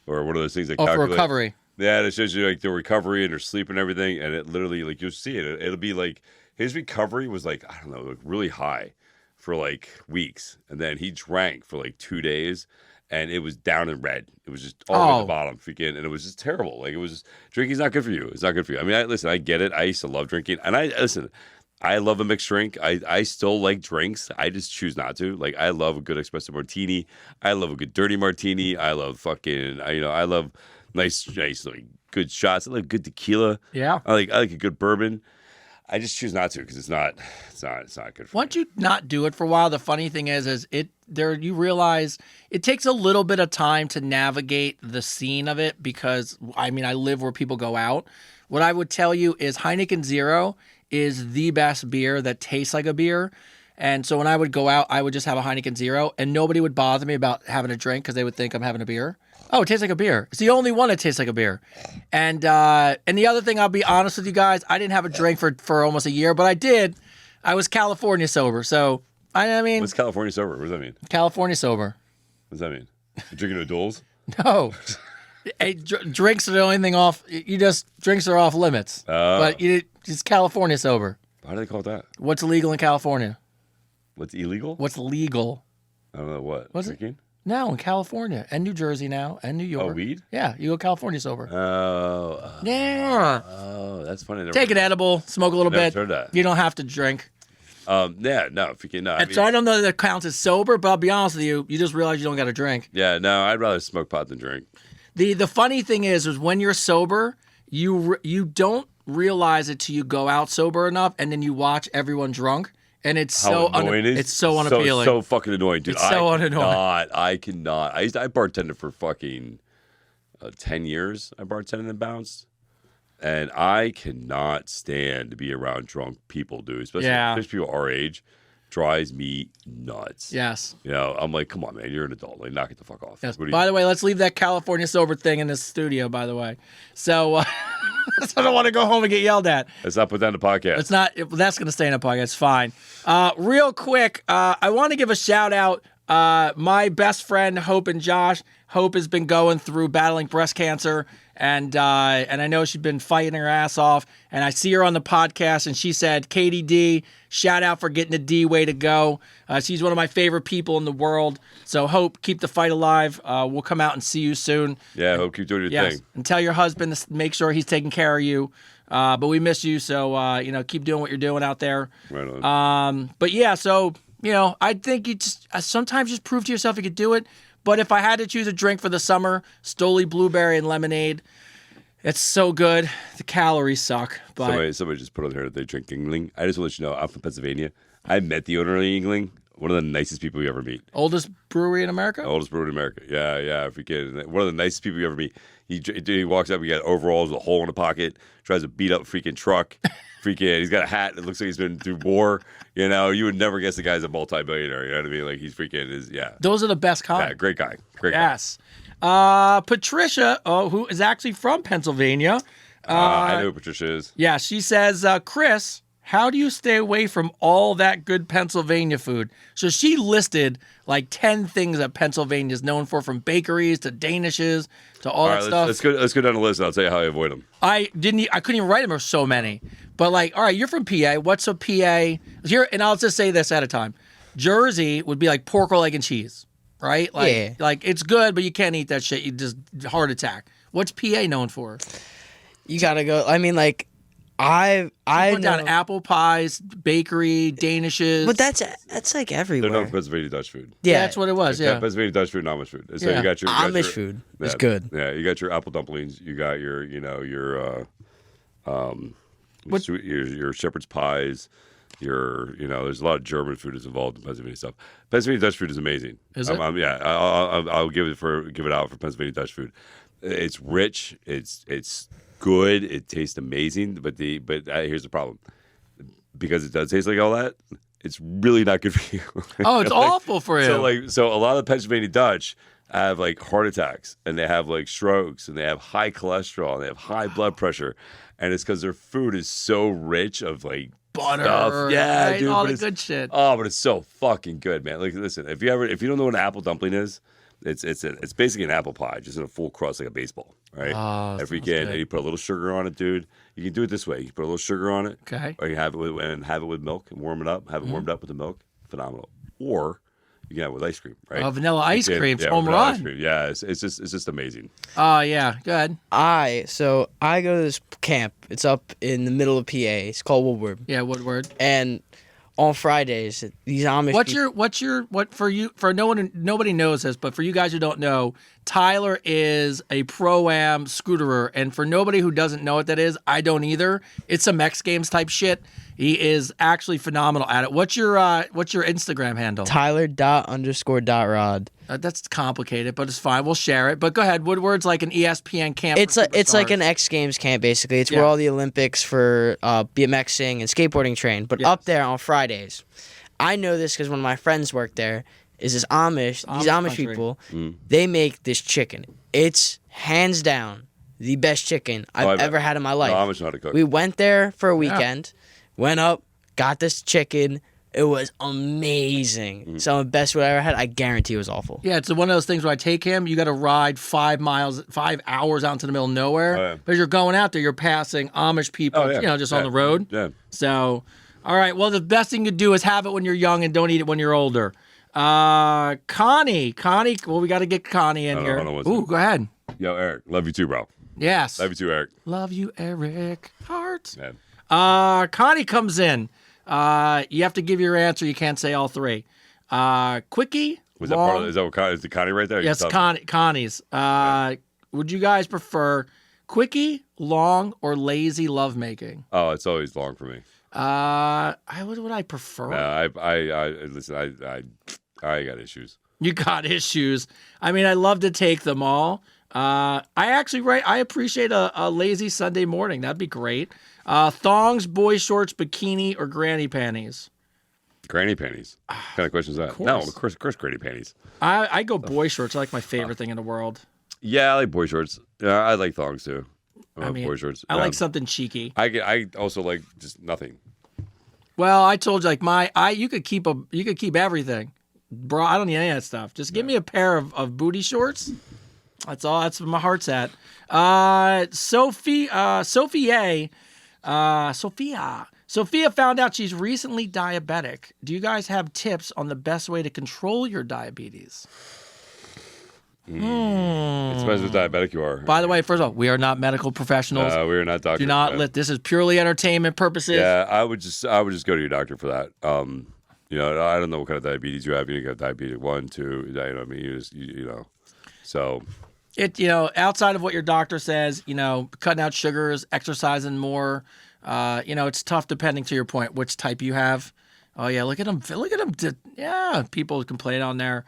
or one of those things that for calculate. recovery. Yeah, it shows you like the recovery and their sleep and everything. And it literally, like, you'll see it. It'll be like his recovery was like, I don't know, like really high for like weeks. And then he drank for like 2 days and it was down in red. It was just all at the bottom, freaking, and it was just terrible. Like, it was drinking's not good for you. It's not good for you. I mean, listen, I get it. I used to love drinking, and I love a mixed drink. I still like drinks. I just choose not to. Like, I love a good espresso martini. I love a good dirty martini. I love fucking, I love nice like good shots. I like good tequila. Yeah. I like a good bourbon. I just choose not to because it's not good for Once me. you not do it for a while, the funny thing is you realize it takes a little bit of time to navigate the scene of it because, I mean, I live where people go out. What I would tell you is Heineken Zero is the best beer that tastes like a beer. And so when I would go out, I would just have a Heineken Zero and nobody would bother me about having a drink because they would think I'm having a beer. Oh, it tastes like a beer. It's the only one that tastes like a beer. And the other thing, I'll be honest with you guys, I didn't have a drink for almost a year, but I did. I was California sober. So, I mean. What's California sober? What does that mean? California sober. What does that mean? You're drinking O'Doul's? No. Hey, drinks are the only thing off. Drinks are off limits. But it's California sober. Why do they call it that? What's illegal in California? What's illegal? What's legal? I don't know what. What's it? Drinking? No, in California and New Jersey now and New York. Oh, weed? Yeah, you go California sober. Yeah. Yeah. Oh, that's funny. Take an edible, smoke a little Never bit. heard that. You don't have to drink. Yeah, no, if you can, no. I And so I don't know that it counts as sober, but I'll be honest with you, you just realize you don't got to drink. yeah, no, I'd rather smoke pot than drink. The funny thing is when you're sober, you don't realize it till you go out sober enough, and then you watch everyone drunk, and it's How annoying it is. it's so unappealing. So fucking annoying, dude. It's so unannoying. I cannot. I bartended for fucking 10 years. I bartended and bounced. And I cannot stand to be around drunk people, dude. Especially people our age. Drives me nuts. Yes. I'm like, come on, man. You're an adult. Like, knock it the fuck off. Yes. By the way, let's leave that California sober thing in this studio, by the way. So I don't want to go home and get yelled at. Let's not put that in the podcast. It's not. That's going to stay in the podcast. It's fine. Real quick, I want to give a shout out. My best friend Hope and Josh. Hope has been going through battling breast cancer, and I know she's been fighting her ass off. And I see her on the podcast, and she said, "Katie D, shout out for getting a D. Way to go." She's one of my favorite people in the world. So Hope, keep the fight alive. We'll come out and see you soon. Yeah, Hope, keep doing your thing. And tell your husband to make sure he's taking care of you. But we miss you, so keep doing what you're doing out there. Right on. But yeah, so I think you just sometimes just prove to yourself you could do it. But if I had to choose a drink for the summer, Stoli Blueberry and Lemonade. It's so good. The calories suck, but Somebody just put on here that they drink Yingling. I just want to let you know, I'm from Pennsylvania. I met the owner of Yingling. One of the nicest people you ever meet. oldest brewery in America. Oldest brewery in America. Yeah. If you get one of the nicest people you ever meet. He walks up. He got overalls with a hole in the pocket. Tries to beat up freaking truck. He's got a hat that looks like he's been through war. You know, you would never guess the guy's a multi-billionaire. You know what I mean? Like he's freaking is. Yeah. Those are the best Yeah, kind. great guy. Great guy. Yes. Patricia, who is actually from Pennsylvania. I know who Patricia is. Yeah, she says, Chris, how do you stay away from all that good Pennsylvania food? So she listed like 10 things that Pennsylvania is known for, from bakeries to Danishes to all that stuff. Let's go down the list and I'll tell you how I avoid them. I couldn't even write them. There's so many. But like, all right, you're from PA. What's a PA? Here, and I'll just say this at a time. Jersey would be like pork roll, egg, and cheese, right? Like, Yeah. Like it's good, but you can't eat that shit. You just heart attack. What's PA known for? You gotta go. I mean, like, I Put know, down apple pies, bakery, Danishes. but that's like They're everywhere. known for Pennsylvania Dutch food. Yeah, that's what it was. Yeah. Pennsylvania Dutch food and Amish food. So Yeah. you got your Amish food is good. Yeah, you got your apple dumplings. You got your your shepherd's pies. There's a lot of German food is involved in Pennsylvania stuff. Pennsylvania Dutch food is amazing. Is it? I'll give it out for Pennsylvania Dutch food. It's rich. It's good. It tastes amazing. But here's the problem. Because it does taste like all that, it's really not good for you. Oh, it's awful for you. So a lot of Pennsylvania Dutch have like heart attacks and they have like strokes and they have high cholesterol and they have high blood pressure, and it's because their food is so rich of like Butter, stuff. Yeah, right? dude, All but the it's- good shit. Oh, but it's so fucking good, man. Like, listen, if you don't know what an apple dumpling is, it's basically an apple pie, just in a full crust like a baseball, right? Oh, Every sounds weekend, good. and you put a little sugar on it, dude. You can do it this way: you put a little sugar on it, Okay. or you have it with milk and warm it up. Have it warmed up with the milk, phenomenal. Or you can have it with ice cream, right? Oh, vanilla ice You can- cream, yeah, home vanilla ice run. cream. Yeah, it's just amazing. Oh, yeah. Good. I go to this camp. It's up in the middle of PA. It's called Woodward. Yeah, Woodward. And on Fridays, these Amish Nobody knows this, but for you guys who don't know, Tyler is a pro-am scooterer, and for nobody who doesn't know what that is, I don't either. It's some X Games type shit. He is actually phenomenal at it. What's your Instagram handle? Tyler._.rod. That's complicated, but it's fine. We'll share it. But go ahead. Woodward's like an ESPN camp. It's for like superstars. an X Games camp basically. It's Yeah. where all the Olympics for BMXing and skateboarding train. But Yes. up there on Fridays, I know this because one of my friends worked there. Is this Amish? These Amish country. people, they make this chicken. It's hands down the best chicken I've ever had in my life. No, Amish know how to cook. We went there for a weekend, went up, got this chicken. It was amazing. Some of the best food I ever had. I guarantee it was awful. Yeah, it's one of those things where I take him, you got to ride 5 hours out into the middle of nowhere. Oh, yeah. But as you're going out there, you're passing Amish people, Oh, yeah. just on Yeah. the road. Yeah. So, all right. Well, the best thing to do is have it when you're young and don't eat it when you're older. Connie. Well, we got to get Connie in Hold on, here. hold on one Ooh, second. go ahead. Yo, Eric, love you too, bro. Yes. Love you too, Eric. Love you, Eric. Heart. Man. Connie comes in. You have to give your answer. You can't say all three. Quickie. Was that long, part of? Is that what is the Connie right there? Yes, You tell me. Connie's. Would you guys prefer quickie, long, or lazy lovemaking? Oh, it's always long for me. What would I prefer? I listen. I got issues. You got issues. I mean, I love to take them all. I appreciate a lazy Sunday morning. That'd be great. Thongs, boy shorts, bikini, or granny panties? Granny panties. What kind of question is that? No, of course, granny panties. I go boy shorts. I like my favorite thing in the world. Yeah, I like boy shorts. Yeah, I like thongs too. I mean, boy shorts. I like something cheeky. I also like just nothing. Well, I told you, like you could keep everything, bro. I don't need any of that stuff. Just give me a pair of booty shorts. That's all. That's where my heart's at. Sophia found out she's recently diabetic. Do you guys have tips on the best way to control your diabetes? It depends what diabetic you are. By the way, first of all, we are not medical professionals. We are not doctors. Do not man. let. This is purely entertainment purposes. Yeah, I would just go to your doctor for that. I don't know what kind of diabetes you have. You got diabetes 1, 2. You know what I mean? You know. So outside of what your doctor says, cutting out sugars, exercising more, it's tough depending, to your point, which type you have. Oh yeah, look at them. Yeah, people complain on there.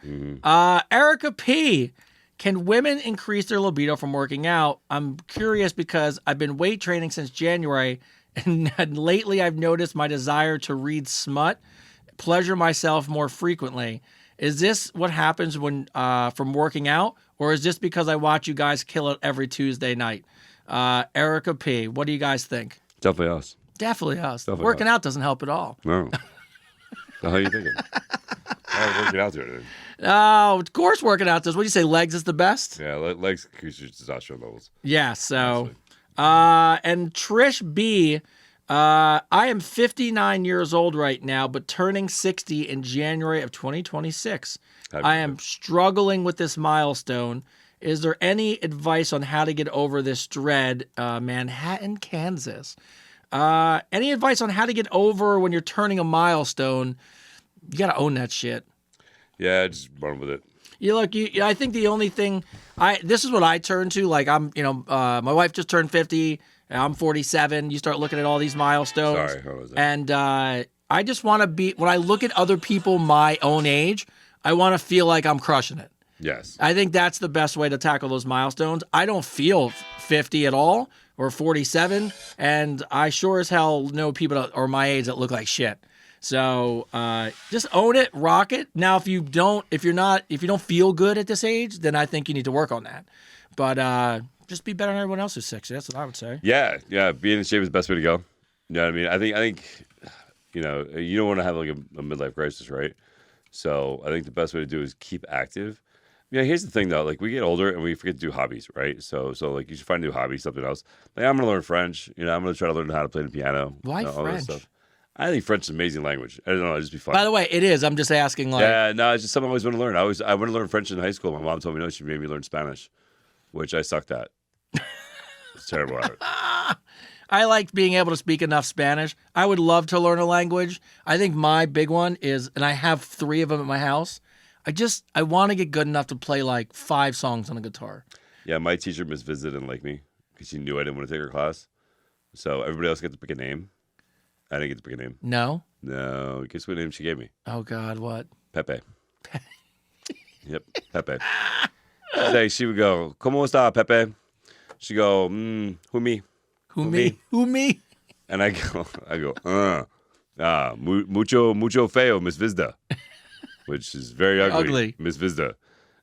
Erica P. Can women increase their libido from working out? I'm curious because I've been weight training since January, and lately I've noticed my desire to read smut, pleasure myself more frequently. Is this what happens when from working out, or is this because I watch you guys kill it every Tuesday night? Erica P. What do you guys think? Definitely us. Definitely us. Definitely Working us. out doesn't help at all. No. The hell are you thinking? I'm working out there, dude. Oh, of course working out does. What do you say, legs is the best? Yeah, legs increase your testosterone levels. Yeah, so. And Trish B., I am 59 years old right now, but turning 60 in January of 2026. I am struggling with this milestone. Is there any advice on how to get over this dread? Manhattan, Kansas. Any advice on how to get over when you're turning a milestone? You got to own that shit. Yeah, just run with it. I think the only thing this is what I turn to. Like my wife just turned 50. I'm 47. You start looking at all these milestones. Sorry, how was that? And I just want to be, when I look at other people my own age, I want to feel like I'm crushing it. Yes. I think that's the best way to tackle those milestones. I don't feel 50 at all or 47, and I sure as hell know people that are my age that look like shit. So just own it, rock it. Now, if you don't feel good at this age, then I think you need to work on that. But just be better than everyone else who's 60. That's what I would say. Yeah. Being in shape is the best way to go. You know what I mean? I think you don't want to have like a midlife crisis, right? So I think the best way to do is keep active. Yeah, here's the thing though. Like, we get older and we forget to do hobbies, right? So like, you should find a new hobby, something else. Like, I'm gonna learn French. I'm gonna try to learn how to play the piano. Why all that French? stuff. I think French is an amazing language. I don't know, it'd just be fun. By the way, it is. I'm just asking. Like, yeah, no, it's just something I always want to learn. I want to learn French in high school. My mom told me no, she made me learn Spanish, which I sucked at. It's terrible at it. I liked being able to speak enough Spanish. I would love to learn a language. I think my big one is, and I have 3 of them at my house. I want to get good enough to play like 5 songs on a guitar. Yeah, my teacher, Miss Visit, didn't like me because she knew I didn't want to take her class. So everybody else got to pick a name. I didn't get to pick a name. No? No. Guess what name she gave me? Oh, God, what? Pepe. Yep, Pepe. She would go, ¿Cómo está, Pepe? She'd go, who me? Who me? Who me? And I go, mucho feo, Miss Vizda. Which is very ugly. Miss Vizda.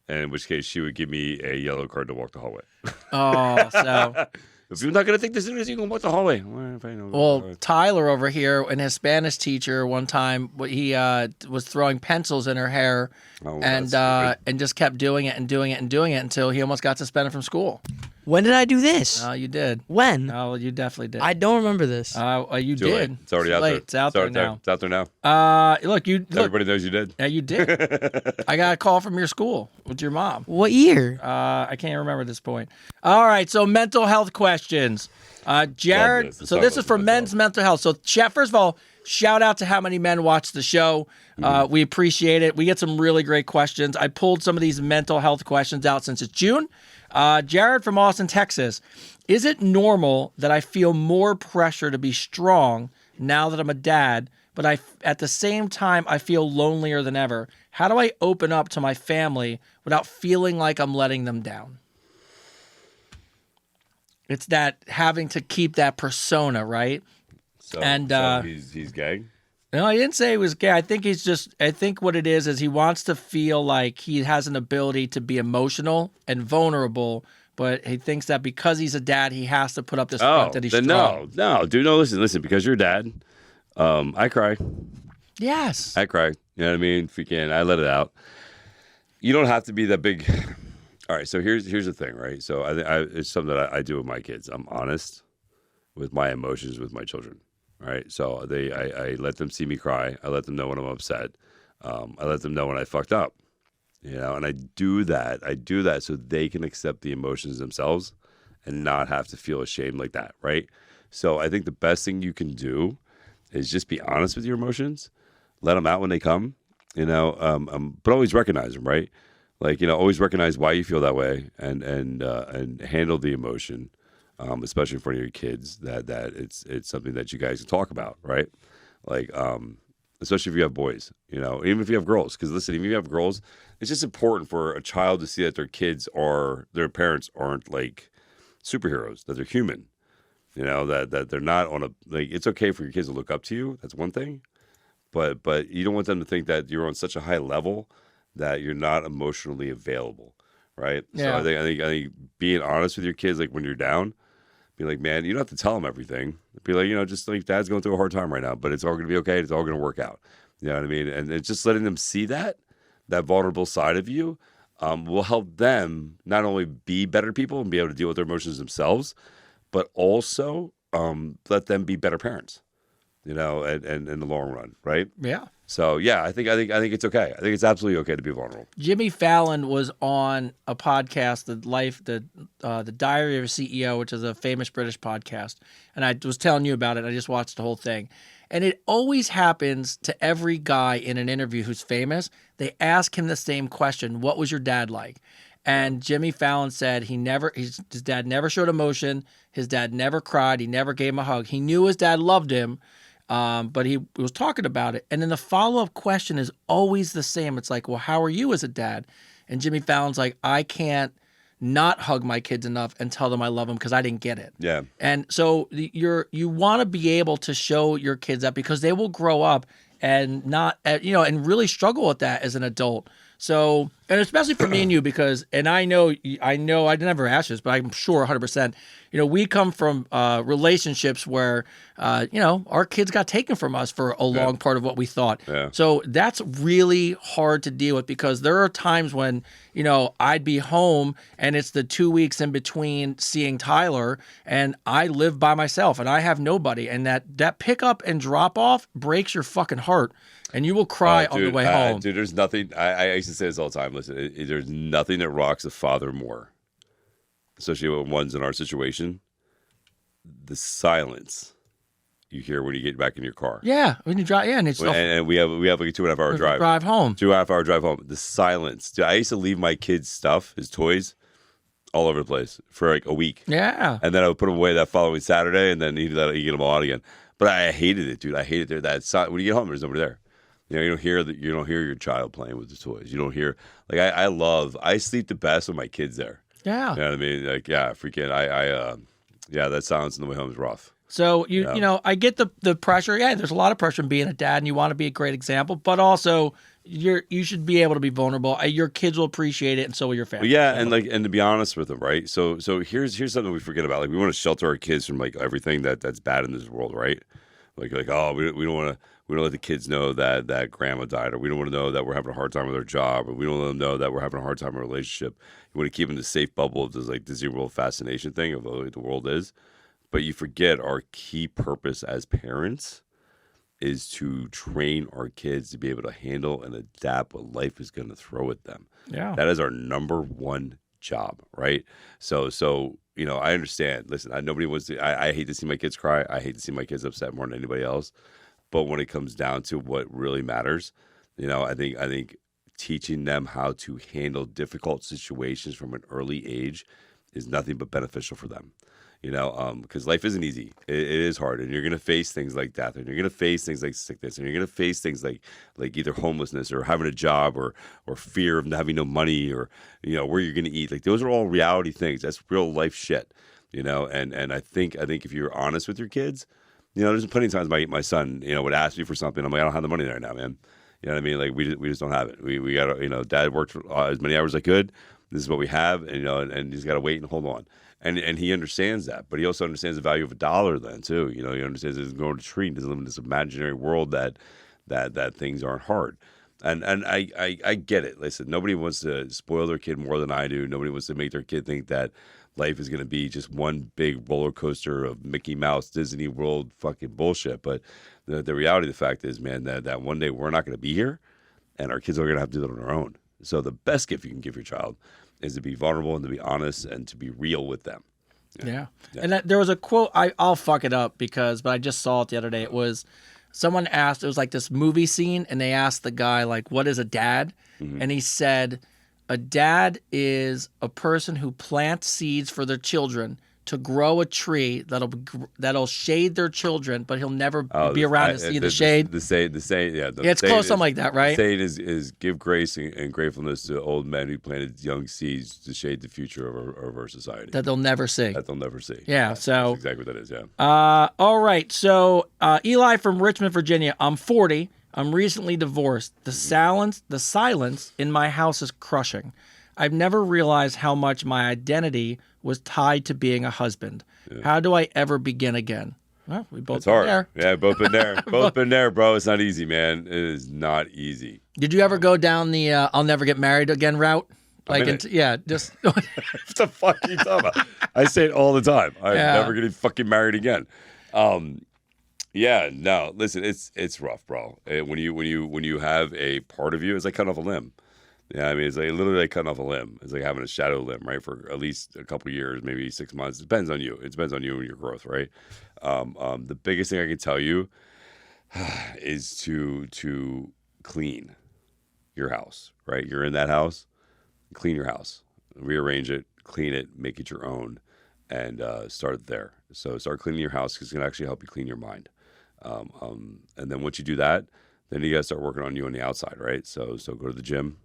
And in which case, she would give me a yellow card to walk the hallway. Oh, so... If you're not going to think this serious, you can walk the hallway. Well, Tyler over here and his Spanish teacher one time, he was throwing pencils in her hair and just kept doing it and doing it and doing it until he almost got suspended from school. When did I do this? Oh, you did. When? Oh, you definitely did. I don't remember this. You Too did. late. It's already out there. It's out there now. It's out there now. Look, Everybody knows you did. Yeah, you did. I got a call from your school with your mom. What year? I can't remember at this point. All right, so mental health questions. Jared, so this is for men's mental health. So, first of all, shout out to how many men watch the show. We appreciate it. We get some really great questions. I pulled some of these mental health questions out since it's June. Jared from Austin, Texas. Is it normal that I feel more pressure to be strong now that I'm a dad, but at the same time, I feel lonelier than ever? How do I open up to my family without feeling like I'm letting them down? It's that having to keep that persona, right? So he's gay? No, I didn't say he was gay. I think what it is he wants to feel like he has an ability to be emotional and vulnerable, but he thinks that because he's a dad, he has to put up this front that he's strong. No, dude, no, listen, because you're a dad, I cry. Yes. I cry. You know what I mean? Freaking, I let it out. You don't have to be that big. All right, so here's the thing, right? So it's something that I do with my kids. I'm honest with my emotions with my children, right? So I let them see me cry. I let them know when I'm upset. I let them know when I fucked up, and I do that so they can accept the emotions themselves and not have to feel ashamed like that, right? So I think the best thing you can do is just be honest with your emotions, let them out when they come, but always recognize them, right? Like, always recognize why you feel that way and handle the emotion, especially in front of your kids. That it's something that you guys can talk about, right? Like, especially if you have boys, even if you have girls. Because listen, even if you have girls, it's just important for a child to see that their parents aren't like superheroes, that they're human. That they're not on a like. It's okay for your kids to look up to you. That's one thing, but you don't want them to think that you're on such a high level that you're not emotionally available, right? Yeah. So I think being honest with your kids, like when you're down, be like, man, you don't have to tell them everything. Be like, just like dad's going through a hard time right now, but it's all going to be okay. It's all going to work out. You know what I mean? And it's just letting them see that vulnerable side of you will help them not only be better people and be able to deal with their emotions themselves, but also let them be better parents. And in the long run, right? Yeah. So yeah, I think it's okay. I think it's absolutely okay to be vulnerable. Jimmy Fallon was on a podcast, the Diary of a CEO, which is a famous British podcast, and I was telling you about it. I just watched the whole thing, and it always happens to every guy in an interview who's famous. They ask him the same question: "What was your dad like?" And Jimmy Fallon said his dad never showed emotion. His dad never cried. He never gave him a hug. He knew his dad loved him. But he was talking about it. And then the follow-up question is always the same. It's like, well, how are you as a dad? And Jimmy Fallon's like, I can't not hug my kids enough and tell them I love them because I didn't get it. Yeah. And so you want to be able to show your kids that because they will grow up and not, and really struggle with that as an adult. So, and especially for me and you, because, and I know I never asked this, but I'm sure 100%, we come from relationships where, our kids got taken from us for a long part of what we thought. Yeah. So that's really hard to deal with because there are times when, I'd be home and it's the 2 weeks in between seeing Tyler and I live by myself and I have nobody. And that pick up and drop off breaks your fucking heart. And you will cry on the way home. Dude, there's nothing. I used to say this all the time. Listen, there's nothing that rocks a father more, especially when one's in our situation. The silence you hear when you get back in your car. Yeah, when you drive. Yeah, and we have like a 2.5 hour drive. Drive home. 2.5 hour drive home. The silence. Dude, I used to leave my kid's stuff, his toys, all over the place for like a week. Yeah. And then I would put them away that following Saturday, and then he'd get them all out again. But I hated it, dude. I hated it. When you get home, there's nobody there. You don't hear your child playing with the toys. You don't hear I sleep the best with my kids there. Yeah. You know what I mean? Like, yeah, freaking that silence on the way home is rough. So I get the pressure. Yeah, there's a lot of pressure in being a dad and you want to be a great example, but also you should be able to be vulnerable. Your kids will appreciate it and so will your family. Well, yeah, and to be honest with them, right? So here's something we forget about. Like we want to shelter our kids from like everything that's bad in this world, right? Like oh, we don't want to. We don't let the kids know that grandma died, or we don't want to know that we're having a hard time with our job, or we don't let them know that we're having a hard time in a relationship. You want to keep them in the safe bubble of this like Disney World fascination thing of what the world is. But you forget our key purpose as parents is to train our kids to be able to handle and adapt what life is going to throw at them. Yeah. That is our number one job, right? So I understand. Listen, nobody wants to. I hate to see my kids cry. I hate to see my kids upset more than anybody else. But when it comes down to what really matters, I think teaching them how to handle difficult situations from an early age is nothing but beneficial for them. Because life isn't easy. It is hard, and you're going to face things like death, and you're going to face things like sickness, and you're going to face things like either homelessness or having a job or fear of having no money or where you're going to eat. Like those are all reality things. That's real life shit. And I think if you're honest with your kids. There's plenty of times my son, would ask me for something. I'm like, I don't have the money there now, man. You know what I mean? Like we just don't have it. We got to, Dad worked for as many hours as I could. This is what we have, and and he's got to wait and hold on. And he understands that, but he also understands the value of $1 then too. He understands he's going to treat. He doesn't live in this imaginary world that things aren't hard. And I get it. Listen, nobody wants to spoil their kid more than I do. Nobody wants to make their kid think that life is going to be just one big roller coaster of Mickey Mouse, Disney World fucking bullshit. But the reality of the fact is, man, that one day we're not going to be here and our kids are going to have to do it on their own. So the best gift you can give your child is to be vulnerable and to be honest and to be real with them. Yeah. And there was a quote, I'll fuck it up but I just saw it the other day. It was someone asked, it was like this movie scene and they asked the guy like, what is a dad? Mm-hmm. And he said, a dad is a person who plants seeds for their children to grow a tree that'll shade their children, but he'll never be around to see the shade. The saying, yeah. It's close, something like that, right? The saying is give grace and gratefulness to old men who planted young seeds to shade the future of our society. That they'll never see. That they'll never see. Yeah, so. That's exactly what that is, yeah. All right, so Eli from Richmond, Virginia. I'm 40. I'm recently divorced. The silence in my house is crushing. I've never realized how much my identity was tied to being a husband. Yeah. How do I ever begin again? Well, we both been there. Yeah, both been there. Both been there, bro. It's not easy, man. It is not easy. Did you ever go down the I'll never get married again route? Just what the fuck are you talking about? I say it all the time. I'm never getting fucking married again. Yeah, no. Listen, it's rough, bro. When you have a part of you, it's like cutting off a limb. Yeah, I mean, it's like literally like cutting off a limb. It's like having a shadow limb, right? For at least a couple years, maybe 6 months. It depends on you. It depends on you and your growth, right? The biggest thing I can tell you is to clean your house, right? You're in that house, clean your house, rearrange it, clean it, make it your own, and start there. So start cleaning your house because it's going to actually help you clean your mind. And then once you do that, then you got to start working on you on the outside, right? So go to the gym.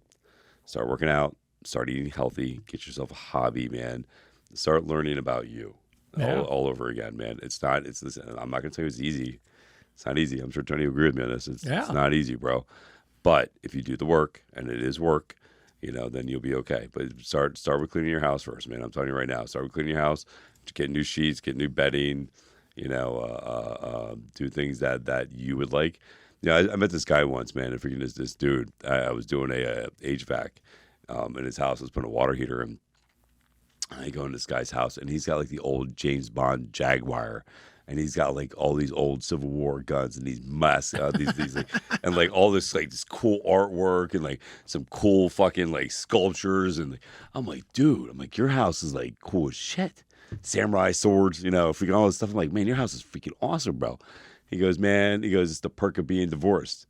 Start working out, start eating healthy, get yourself a hobby, man. Start learning about you all over again, man. I'm not going to tell you it's easy. It's not easy. I'm sure Tony will agree with me on this. It's not easy, bro. But if you do the work, and it is work, then you'll be okay. But start with cleaning your house first, man. I'm telling you right now. Start with cleaning your house, get new sheets, get new bedding, do things that you would like. I met this guy once, man. And freaking this dude. I was doing a HVAC in his house. I was putting a water heater in. I go in this guy's house, and he's got like the old James Bond Jaguar, and he's got like all these old Civil War guns and these masks, these like, and like all this like this cool artwork and like some cool fucking like sculptures. And like, I'm like, dude, your house is like cool as shit. Samurai swords, freaking all this stuff. I'm like, man, your house is freaking awesome, bro. He goes, it's the perk of being divorced.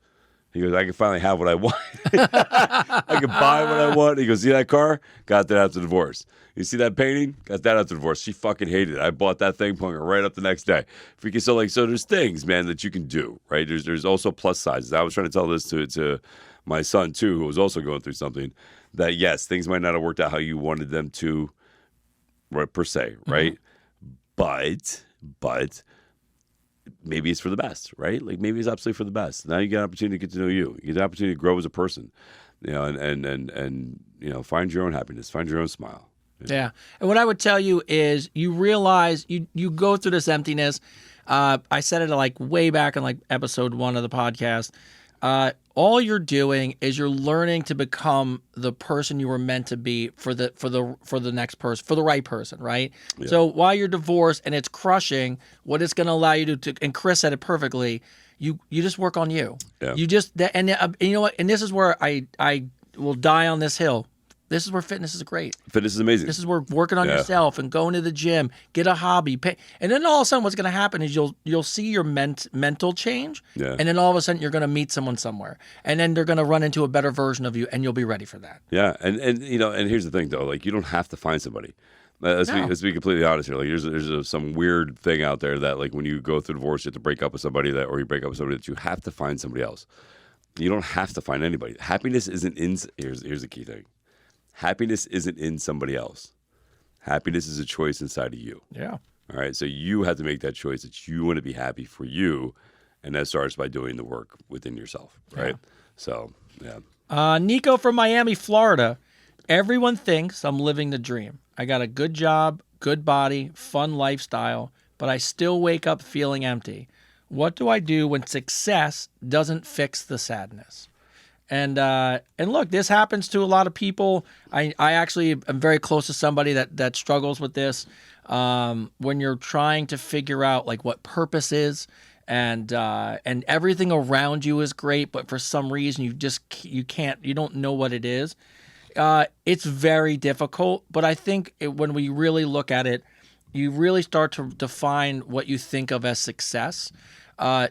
He goes, I can finally have what I want. I can buy what I want. He goes, see that car? Got that after divorce. You see that painting? Got that after divorce. She fucking hated it. I bought that thing, pulling her right up the next day. So there's things, man, that you can do, right? There's also plus sizes. I was trying to tell this to my son, too, who was also going through something, that, yes, things might not have worked out how you wanted them to, right, per se, right? Mm-hmm. But maybe it's for the best, right? Like maybe it's absolutely for the best. Now you get an opportunity to get to know you. You get an opportunity to grow as a person, and find your own happiness, find your own smile. Yeah. And what I would tell you is you realize you go through this emptiness. I said it like way back in like episode 1 of the podcast. All you're doing is you're learning to become the person you were meant to be for the next person, for the right person, right? Yeah. So while you're divorced and it's crushing, what it's going to allow you to, and Chris said it perfectly, you just work on you. Yeah. You just, and you know what? And this is where I will die on this hill. This is where fitness is great. Fitness is amazing. This is where working on yourself and going to the gym, get a hobby, pay, and then all of a sudden, what's going to happen is you'll see your mental change, and then all of a sudden you're going to meet someone somewhere, and then they're going to run into a better version of you, and you'll be ready for that. Yeah, and here's the thing though, like you don't have to find somebody. Let's be completely honest here. Like there's some weird thing out there that like when you go through divorce, you have to break up with somebody or you break up with somebody that you have to find somebody else. You don't have to find anybody. Happiness isn't in. Here's the key thing. Happiness isn't in somebody else. Happiness is a choice inside of you. Yeah. All right. So you have to make that choice that you want to be happy for you. And that starts by doing the work within yourself. Right. Yeah. So, yeah. Nico from Miami, Florida. Everyone thinks I'm living the dream. I got a good job, good body, fun lifestyle, but I still wake up feeling empty. What do I do when success doesn't fix the sadness? And look, this happens to a lot of people. I actually am very close to somebody that struggles with this. When you're trying to figure out like what purpose is, and everything around you is great, but for some reason you don't know what it is. It's very difficult. But I think when we really look at it, you really start to define what you think of as success.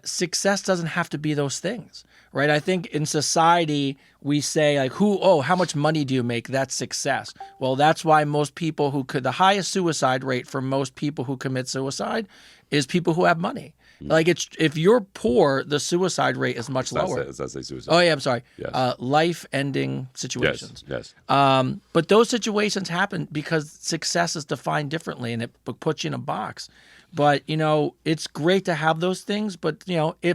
success doesn't have to be those things, right? I think in society we say like, how much money do you make? That's success. Well, that's why most people the highest suicide rate for most people who commit suicide is people who have money. Like if you're poor, the suicide rate is much lower. Let's not say suicide. Oh yeah, I'm sorry. Yes. Life-ending situations. Yes. But those situations happen because success is defined differently, and it puts you in a box. But it's great to have those things. But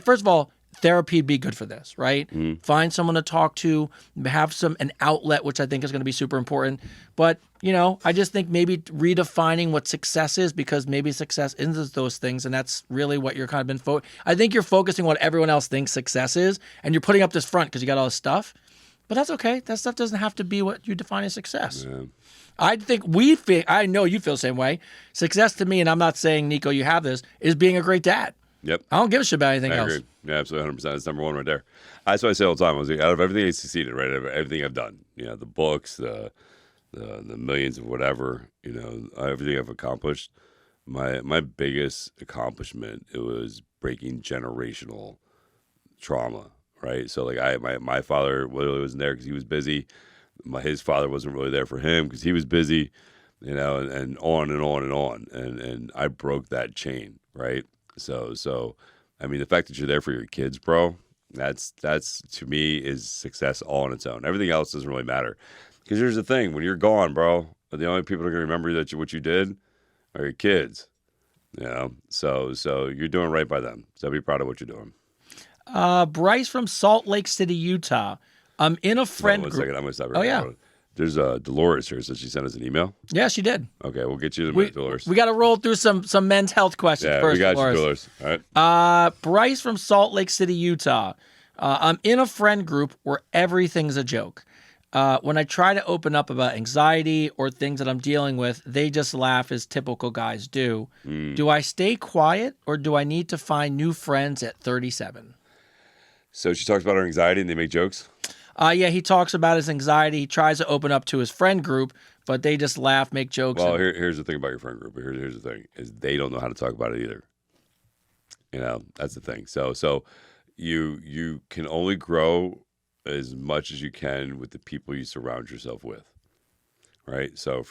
first of all, therapy would be good for this, right? Find someone to talk to, have an outlet, which I think is going to be super important. But I just think maybe redefining what success is, because maybe success isn't those things, and that's really what you're kind of been I think you're focusing on what everyone else thinks success is, and you're putting up this front because you got all this stuff. But that's okay. That stuff doesn't have to be what you define as success. Yeah. I think I know you feel the same way. Success to me, and I'm not saying, Nico, you have this, is being a great dad. Yep. I don't give a shit about anything else. I agree. Yeah, absolutely, 100%. That's number one right there. That's what I say all the time. I was like, out of everything I succeeded, right? Everything I've done, the books, the millions of whatever, everything I've accomplished. My biggest accomplishment, it was breaking generational trauma, right? So like my father really wasn't there because he was busy. His father wasn't really there for him because he was busy, and on and on and on. And I broke that chain, right? So, I mean, the fact that you're there for your kids, bro, that's to me is success all on its own. Everything else doesn't really matter. Because here's the thing: when you're gone, bro, the only people who are gonna remember what you did are your kids. So you're doing right by them. So be proud of what you're doing. Bryce from Salt Lake City, Utah. I'm in a friend group. 1 second, I'm gonna stop. Oh yeah. There's Dolores here, so she sent us an email. Yeah, she did. Okay, we'll get you the Dolores. We got to roll through some men's health questions first. We got Dolores. you, Dolores. All right. Bryce from Salt Lake City, Utah. I'm in a friend group where everything's a joke. When I try to open up about anxiety or things that I'm dealing with, they just laugh as typical guys do. Do I stay quiet, or do I need to find new friends at 37? So she talks about her anxiety and they make jokes? Yeah, he talks about his anxiety. He tries to open up to his friend group, but they just laugh, make jokes. Well, here's the thing about your friend group. Here's the thing, is they don't know how to talk about it either. That's the thing. So you can only grow as much as you can with the people you surround yourself with, right? So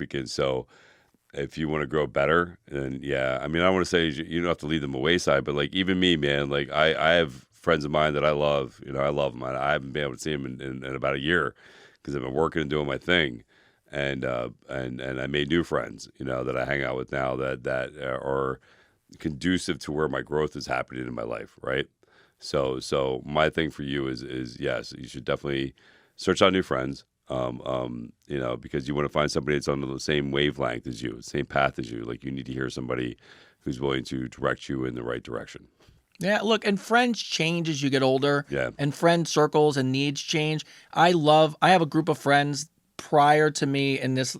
if you want to grow better, then yeah, I mean, I want to say you don't have to leave them a wayside, but like even me, man, like I have friends of mine that I love, I love them. I haven't been able to see them in about a year because I've been working and doing my thing, and I made new friends, that I hang out with now that are conducive to where my growth is happening in my life, right? So my thing for you is yes, you should definitely search out new friends, because you want to find somebody that's on the same wavelength as you, same path as you. Like you need to hear somebody who's willing to direct you in the right direction. Yeah, look, and friends change as you get older. Yeah. And friend circles and needs change. I have a group of friends prior to me in this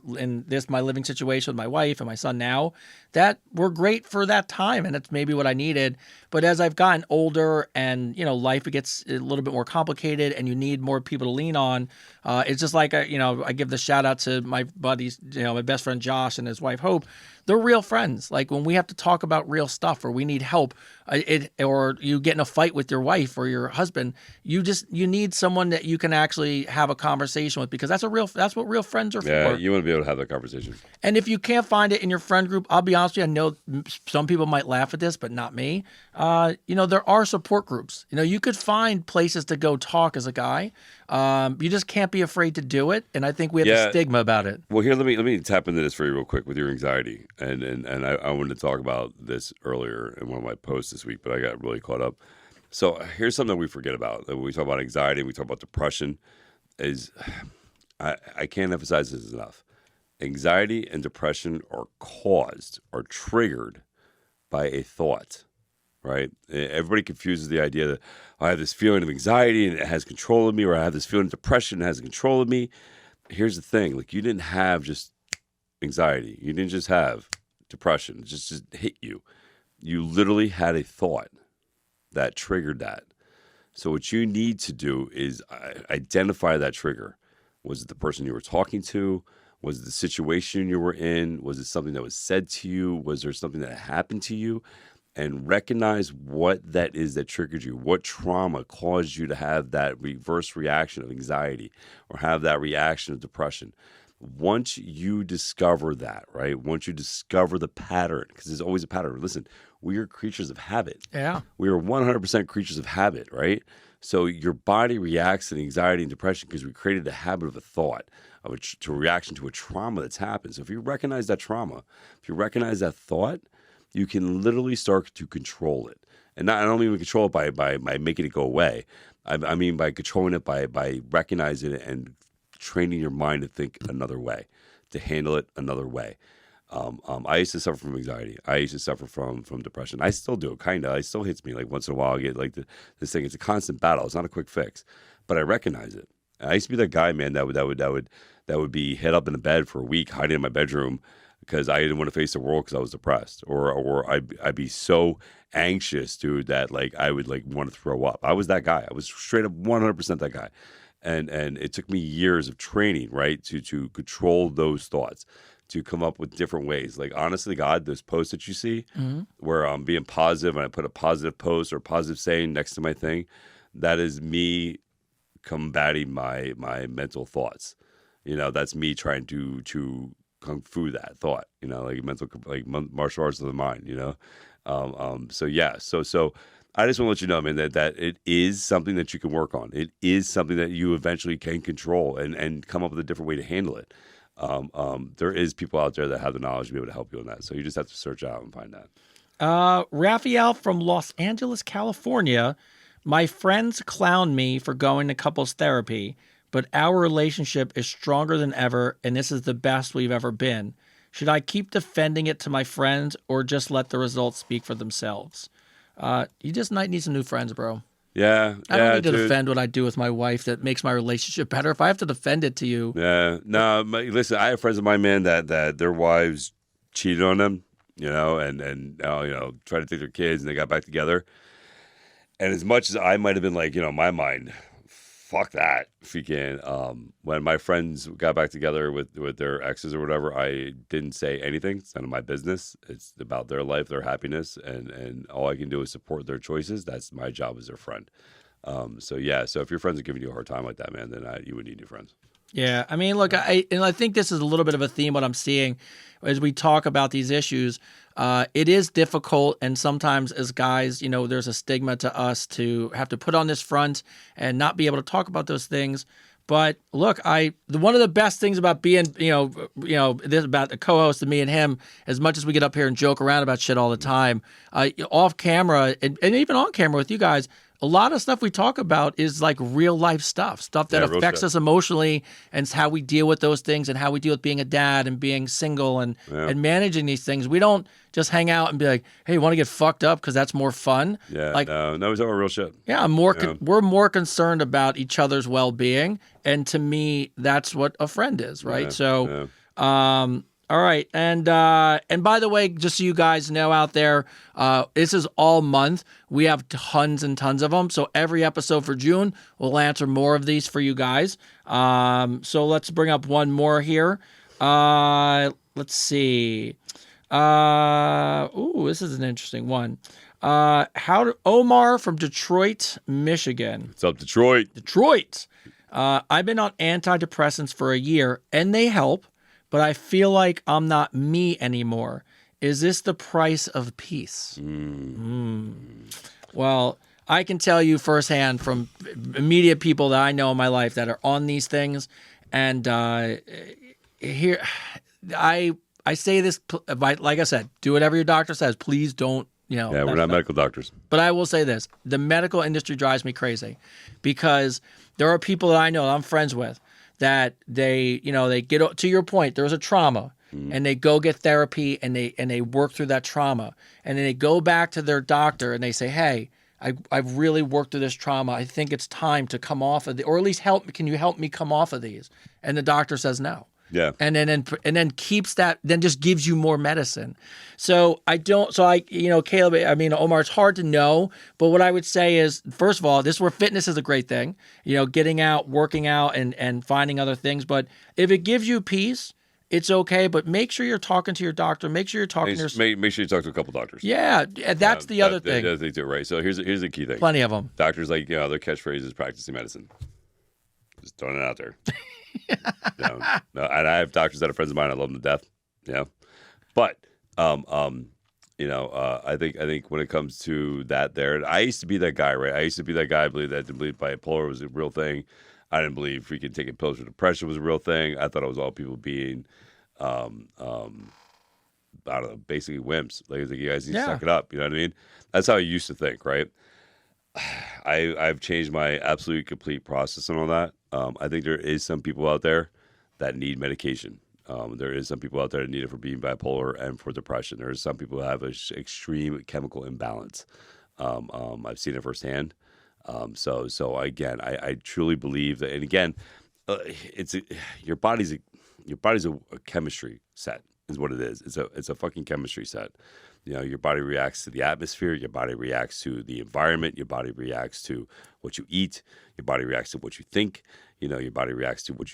my living situation with my wife and my son now that were great for that time, and it's maybe what I needed. But as I've gotten older and life gets a little bit more complicated and you need more people to lean on, it's just like I give the shout out to my buddies, my best friend Josh and his wife Hope. They're real friends. Like when we have to talk about real stuff or we need help, or you get in a fight with your wife or your husband, you need someone that you can actually have a conversation with, because that's what real friends are for. Yeah, you want to be able to have that conversation. And if you can't find it in your friend group, I'll be honest with you, I know some people might laugh at this, but not me. There are support groups. You could find places to go talk as a guy. You just can't be afraid to do it, and I think we have a stigma about it. Well, here, let me tap into this for you real quick with your anxiety, and I wanted to talk about this earlier in one of my posts this week, but I got really caught up. So here's something we forget about when we talk about anxiety and we talk about depression. I can't emphasize this enough. Anxiety and depression are triggered by a thought. Right? Everybody confuses the idea that I have this feeling of anxiety and it has control of me, or I have this feeling of depression and it has control of me. Here's the thing. Like, you didn't have just anxiety. You didn't just have depression. It just hit you. You literally had a thought that triggered that. So what you need to do is identify that trigger. Was it the person you were talking to? Was it the situation you were in? Was it something that was said to you? Was there something that happened to you? and recognize what that is that triggered you, what trauma caused you to have that reverse reaction of anxiety or have that reaction of depression. Once you discover that, right? Once you discover the pattern, because there's always a pattern. Listen, we are creatures of habit. Yeah. We are 100% creatures of habit, right? So your body reacts to anxiety and depression because we created a habit of a thought, of a reaction to a trauma that's happened. So if you recognize that trauma, if you recognize that thought, you can literally start to control it. And I don't mean control it by making it go away. I mean by controlling it by recognizing it and training your mind to think another way, to handle it another way. I used to suffer from anxiety. I used to suffer from depression. I still do, kind of. It still hits me like once in a while. I get like this thing. It's a constant battle. It's not a quick fix, but I recognize it. I used to be that guy, man, that would be head up in the bed for a week, hiding in my bedroom because I didn't want to face the world because I was depressed, or I'd be so anxious, dude, that like I would like want to throw up. I was that guy. I was straight up 100% that guy. And it took me years of training, right, to control those thoughts, to come up with different ways. Like, honestly, God, those posts that you see where I'm being positive and I put a positive post or positive saying next to my thing, that is me combating my mental thoughts. You know, that's me trying to kung fu that thought, you know, like martial arts of the mind, you know? So I just want to let you know, man, that it is something that you can work on. It is something that you eventually can control and come up with a different way to handle it. There is people out there that have the knowledge to be able to help you on that. So you just have to search out and find that. Raphael from Los Angeles, California. My friends clown me for going to couples therapy, but our relationship is stronger than ever, and this is the best we've ever been. Should I keep defending it to my friends or just let the results speak for themselves? You just might need some new friends, bro. Yeah. I don't need to defend what I do with my wife that makes my relationship better. If I have to defend it to you. Yeah. No, listen, I have friends of mine, man, that their wives cheated on them, you know, and tried to take their kids and they got back together. And as much as I might have been like, you know, in my mind, fuck that. Freaking, when my friends got back together with their exes or whatever, I didn't say anything. It's none of my business. It's about their life, their happiness, and all I can do is support their choices. That's my job as their friend. So if your friends are giving you a hard time like that, man, then you would need new friends. Yeah, I mean, look, I think this is a little bit of a theme. What I'm seeing as we talk about these issues, it is difficult, and sometimes as guys, you know, there's a stigma to us to have to put on this front and not be able to talk about those things. But look, one of the best things about being, this about the co-host of me and him, as much as we get up here and joke around about shit all the time, off camera and even on camera with you guys. A lot of stuff we talk about is like real life stuff that affects us emotionally, and it's how we deal with those things and how we deal with being a dad and being single and managing these things. We don't just hang out and be like, hey, want to get fucked up because that's more fun. Yeah, like, no, it's all real shit. Yeah, we're more concerned about each other's well-being, and to me, that's what a friend is, right? All right, and by the way, just so you guys know out there, this is all month. We have tons and tons of them. So every episode for June, we'll answer more of these for you guys. So let's bring up one more here. Let's see. This is an interesting one. Omar from Detroit, Michigan. What's up, Detroit? Detroit. I've been on antidepressants for a year, and they help. But I feel like I'm not me anymore. Is this the price of peace? Well, I can tell you firsthand from immediate people that I know in my life that are on these things. And here, I say this, like I said, do whatever your doctor says. Please don't, Yeah, we're not medical doctors. But I will say this. The medical industry drives me crazy because there are people that I know that I'm friends with that they get to your point. There's a trauma, and they go get therapy, and they work through that trauma, and then they go back to their doctor and they say, "Hey, I've really worked through this trauma. I think it's time to come off of or at least help. Can you help me come off of these?" And the doctor says no. Yeah. And then keeps that, then just gives you more medicine. So Caleb, I mean, Omar, it's hard to know, but what I would say is, first of all, this is where fitness is a great thing, getting out, working out and finding other things. But if it gives you peace it's okay, but make sure you're talking to your doctor. Make sure you're talking to your... Make sure you talk to a couple doctors. Yeah, that's the other thing. The other thing too, right? So here's the key thing. Plenty of them. Doctors, like, their catchphrase is practicing medicine. Just throwing it out there. No, and I have doctors that are friends of mine. I love them to death. But I think when it comes to that, I used to be that guy, right? I used to be that guy. I didn't believe bipolar was a real thing. I didn't believe freaking taking pills for depression was a real thing. I thought it was all people being, I don't know, basically wimps. Like you guys need to suck it up. You know what I mean? That's how I used to think, right? I've changed my absolute complete process on all that. I think there is some people out there that need medication. There is some people out there that need it for being bipolar and for depression. There are some people who have an extreme chemical imbalance. I've seen it firsthand. So again, I truly believe that, and again, your body's a chemistry set is what it is. It's a fucking chemistry set. Your body reacts to the atmosphere. Your body reacts to the environment. Your body reacts to what you eat. Your body reacts to what you think. Your body reacts to what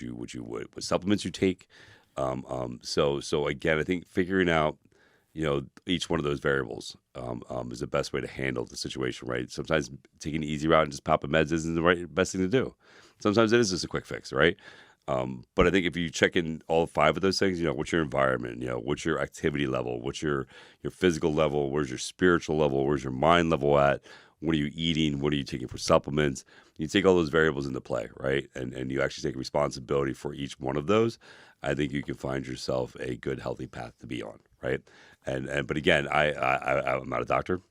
supplements you take. So again, I think figuring out, each one of those variables is the best way to handle the situation, right? Sometimes taking the easy route and just popping meds isn't the best thing to do. Sometimes it is just a quick fix, right? But I think if you check in all 5 of those things, what's your environment, what's your activity level, what's your physical level, where's your spiritual level, where's your mind level at, what are you eating, what are you taking for supplements? You take all those variables into play, right? And you actually take responsibility for each one of those. I think you can find yourself a good, healthy path to be on, right? But again, I'm not a doctor.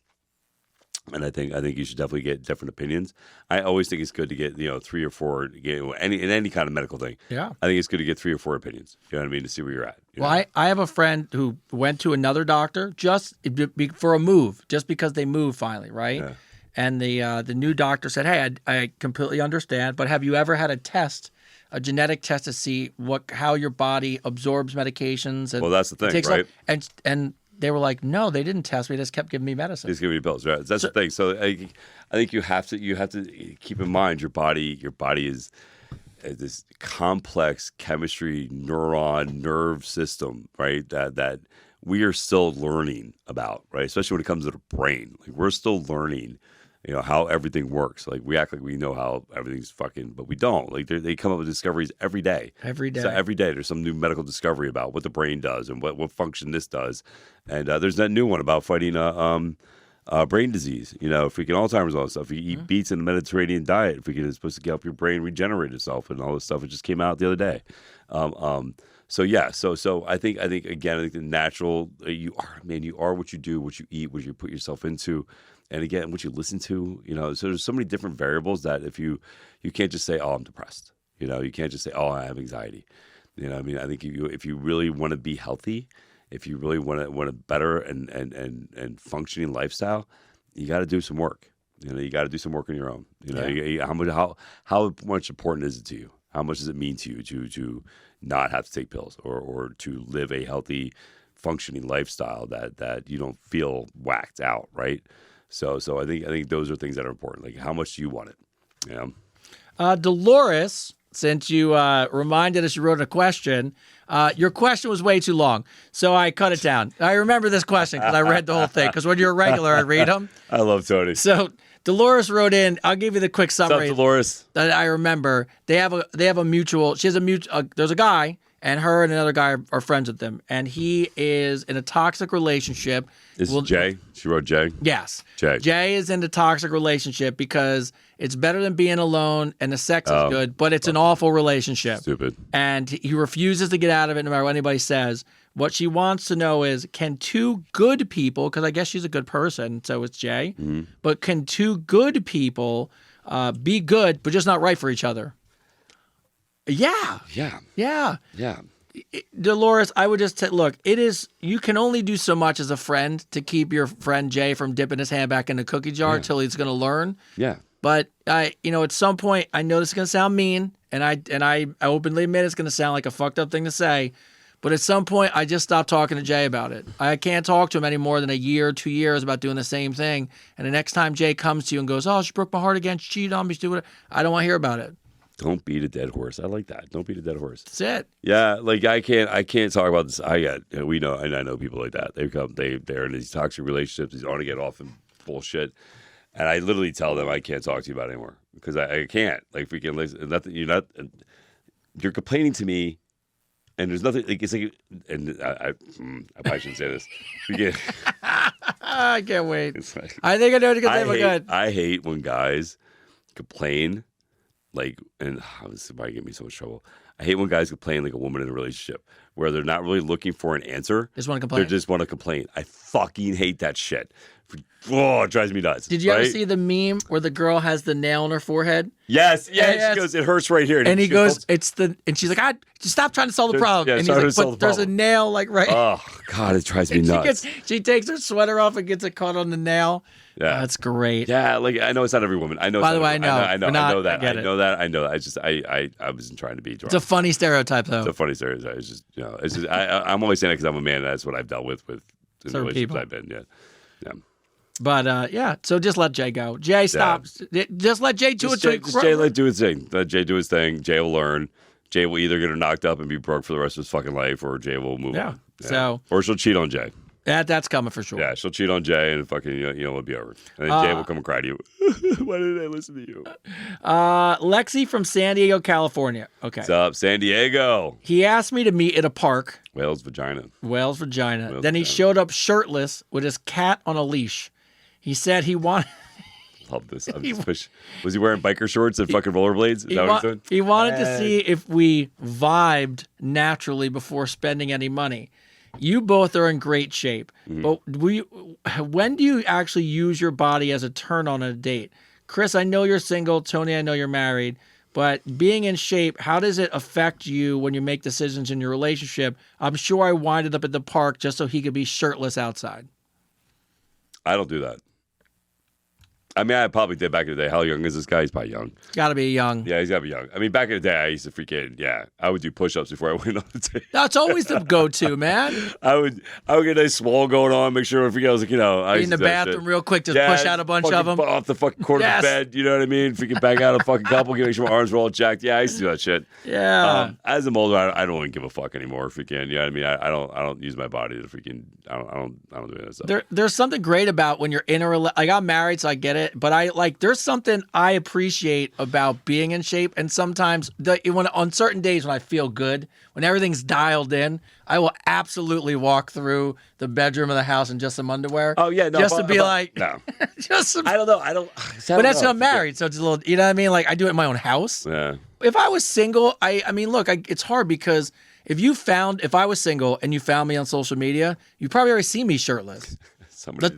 And I think you should definitely get different opinions. I always think it's good to get 3 or 4 in any kind of medical thing. Yeah, I think it's good to get 3 or 4 opinions. You know what I mean, to see where you're at. Well, I have a friend who went to another doctor just for a move, just because they moved finally, right? Yeah. And the new doctor said, "Hey, I completely understand, but have you ever had a genetic test to see how your body absorbs medications?" And well, that's the thing, right? And they were like, "No, they didn't test me. They just kept giving me medicine. Just giving you pills, right?" That's the thing. So I think you have to keep in mind your body is this complex chemistry, nerve system, right? That we are still learning about, right? Especially when it comes to the brain. Like, we're still learning, how everything works. Like, we act like we know how everything's fucking, but we don't. Like, they come up with discoveries every day. Every day. So every day there's some new medical discovery about what the brain does and what function this does. And there's that new one about fighting brain disease, freaking Alzheimer's, all that stuff. You eat beets in the Mediterranean diet. It's supposed to help your brain regenerate itself and all this stuff. It just came out the other day. So I think again, I think the natural, you are what you do, what you eat, what you put yourself into, and again, what you listen to. So there's so many different variables that if you can't just say, "Oh, I'm depressed." You can't just say, "Oh, I have anxiety." I think if you really want to be healthy, if you really want a better and functioning lifestyle, you got to do some work. You got to do some work on your own. How much important is it to you? How much does it mean to you to not have to take pills or to live a healthy, functioning lifestyle that you don't feel whacked out, right? So I think those are things that are important. Like, how much do you want it? Dolores, since you reminded us you wrote a question, your question was way too long, so I cut it down. I remember this question because I read the whole thing, because when you're a regular, I read them. I love Tony. So Dolores wrote in. I'll give you the quick summary. What's up, Dolores? That I remember. They have a mutual. She has a mutual. There's a guy, and her and another guy are friends with them, and he is in a toxic relationship. This is Jay. She wrote Jay. Yes. Jay. Jay is in a toxic relationship because it's better than being alone, and the sex is good, but it's an awful relationship. Stupid. And he refuses to get out of it no matter what anybody says. What she wants to know is, can 2 good people, because I guess she's a good person, so it's Jay, but can 2 good people be good, but just not right for each other? Yeah. Dolores, I would just look, you can only do so much as a friend to keep your friend Jay from dipping his hand back in the cookie jar until he's going to learn. Yeah. But at some point, I know this is going to sound mean, and I openly admit it's going to sound like a fucked up thing to say, but at some point, I just stopped talking to Jay about it. I can't talk to him any more than a year or 2 years about doing the same thing. And the next time Jay comes to you and goes, "Oh, she broke my heart again, she cheated on me, she did whatever," I don't want to hear about it. Don't beat a dead horse. I like that. Don't beat a dead horse. That's it. Yeah, like I can't talk about this. We know, and I know people like that. They're in these toxic relationships. They want to get off and bullshit, and I literally tell them I can't talk to you about it anymore because I can't. Like freaking listen, nothing. You're complaining to me, and there's nothing. Like it's like, and I probably shouldn't say this. I can't wait. Like, I think I know what you're gonna say. Good. I hate when guys complain. Like, and this might get me so much trouble. I hate when guys complain like a woman in a relationship where they're not really looking for an answer. Just want to complain. They just want to complain. I fucking hate that shit. Oh, it drives me nuts. Did you ever see the meme where the girl has the nail on her forehead? Yes. Yeah. She goes, it hurts right here. And he goes, and she's like, just stop trying to solve the problem. Yeah, and he's like, but there's a nail like right. Oh God, it drives me nuts. She takes her sweater off and gets it caught on the nail. Yeah, that's great. Yeah, like I know it's not every woman. I know. By the way, I know that. I know that. I wasn't trying to be drunk. It's a funny stereotype, though. It's a funny stereotype. It's just, I'm only saying it because I'm a man. And that's what I've dealt with the relationships people. I've been. Yeah. But yeah, so just let Jay go. Jay, stop. Yeah. Just let Jay do it. Jay let do his thing. Let Jay do his thing. Jay will learn. Jay will either get her knocked up and be broke for the rest of his fucking life, or Jay will move on. Yeah. So, or she'll cheat on Jay. That's coming for sure. Yeah, she'll cheat on Jay and fucking it'll be over. And then Jay will come and cry to you. Why didn't I listen to you? Lexi from San Diego, California. Okay. What's up, San Diego? He asked me to meet at a park. Whale's vagina. Then he showed up shirtless with his cat on a leash. He said he wanted. Love this. Was he wearing biker shorts and fucking rollerblades? Is that what he's doing? He wanted to see if we vibed naturally before spending any money. You both are in great shape, but when do you actually use your body as a turn on a date? Chris, I know you're single. Tony, I know you're married. But being in shape, how does it affect you when you make decisions in your relationship? I'm sure I winded up at the park just so he could be shirtless outside. I don't do that. I mean, I probably did back in the day. How young is this guy? He's probably young. Got to be young. Yeah, he's got to be young. I mean, back in the day, I used to freaking, I would do push-ups before I went on the date. That's always the go-to, man. I would get a nice swole going on, make sure I was like, I in the bathroom real quick, just push out a bunch of them. Off the fucking corner of the bed, you know what I mean? Freaking back out a fucking couple, make sure my arms were all jacked. Yeah, I used to do that shit. Yeah. As I'm older, I don't even give a fuck anymore. Freaking, you know what I mean? I don't use my body to freaking, I don't do any of that stuff. There's something great about when you're in a like I'm married, so I get it, but there's something I appreciate about being in shape, and sometimes on certain days when I feel good, when everything's dialed in, I will absolutely walk through the bedroom of the house in just some underwear. Oh yeah, no, just to be like, no, I don't know, but that's I'm married, so it's a little, you know what I mean? Like I do it in my own house. Yeah. If I was single, I mean, look, it's hard because if I was single and you found me on social media, you probably already see me shirtless. Somebody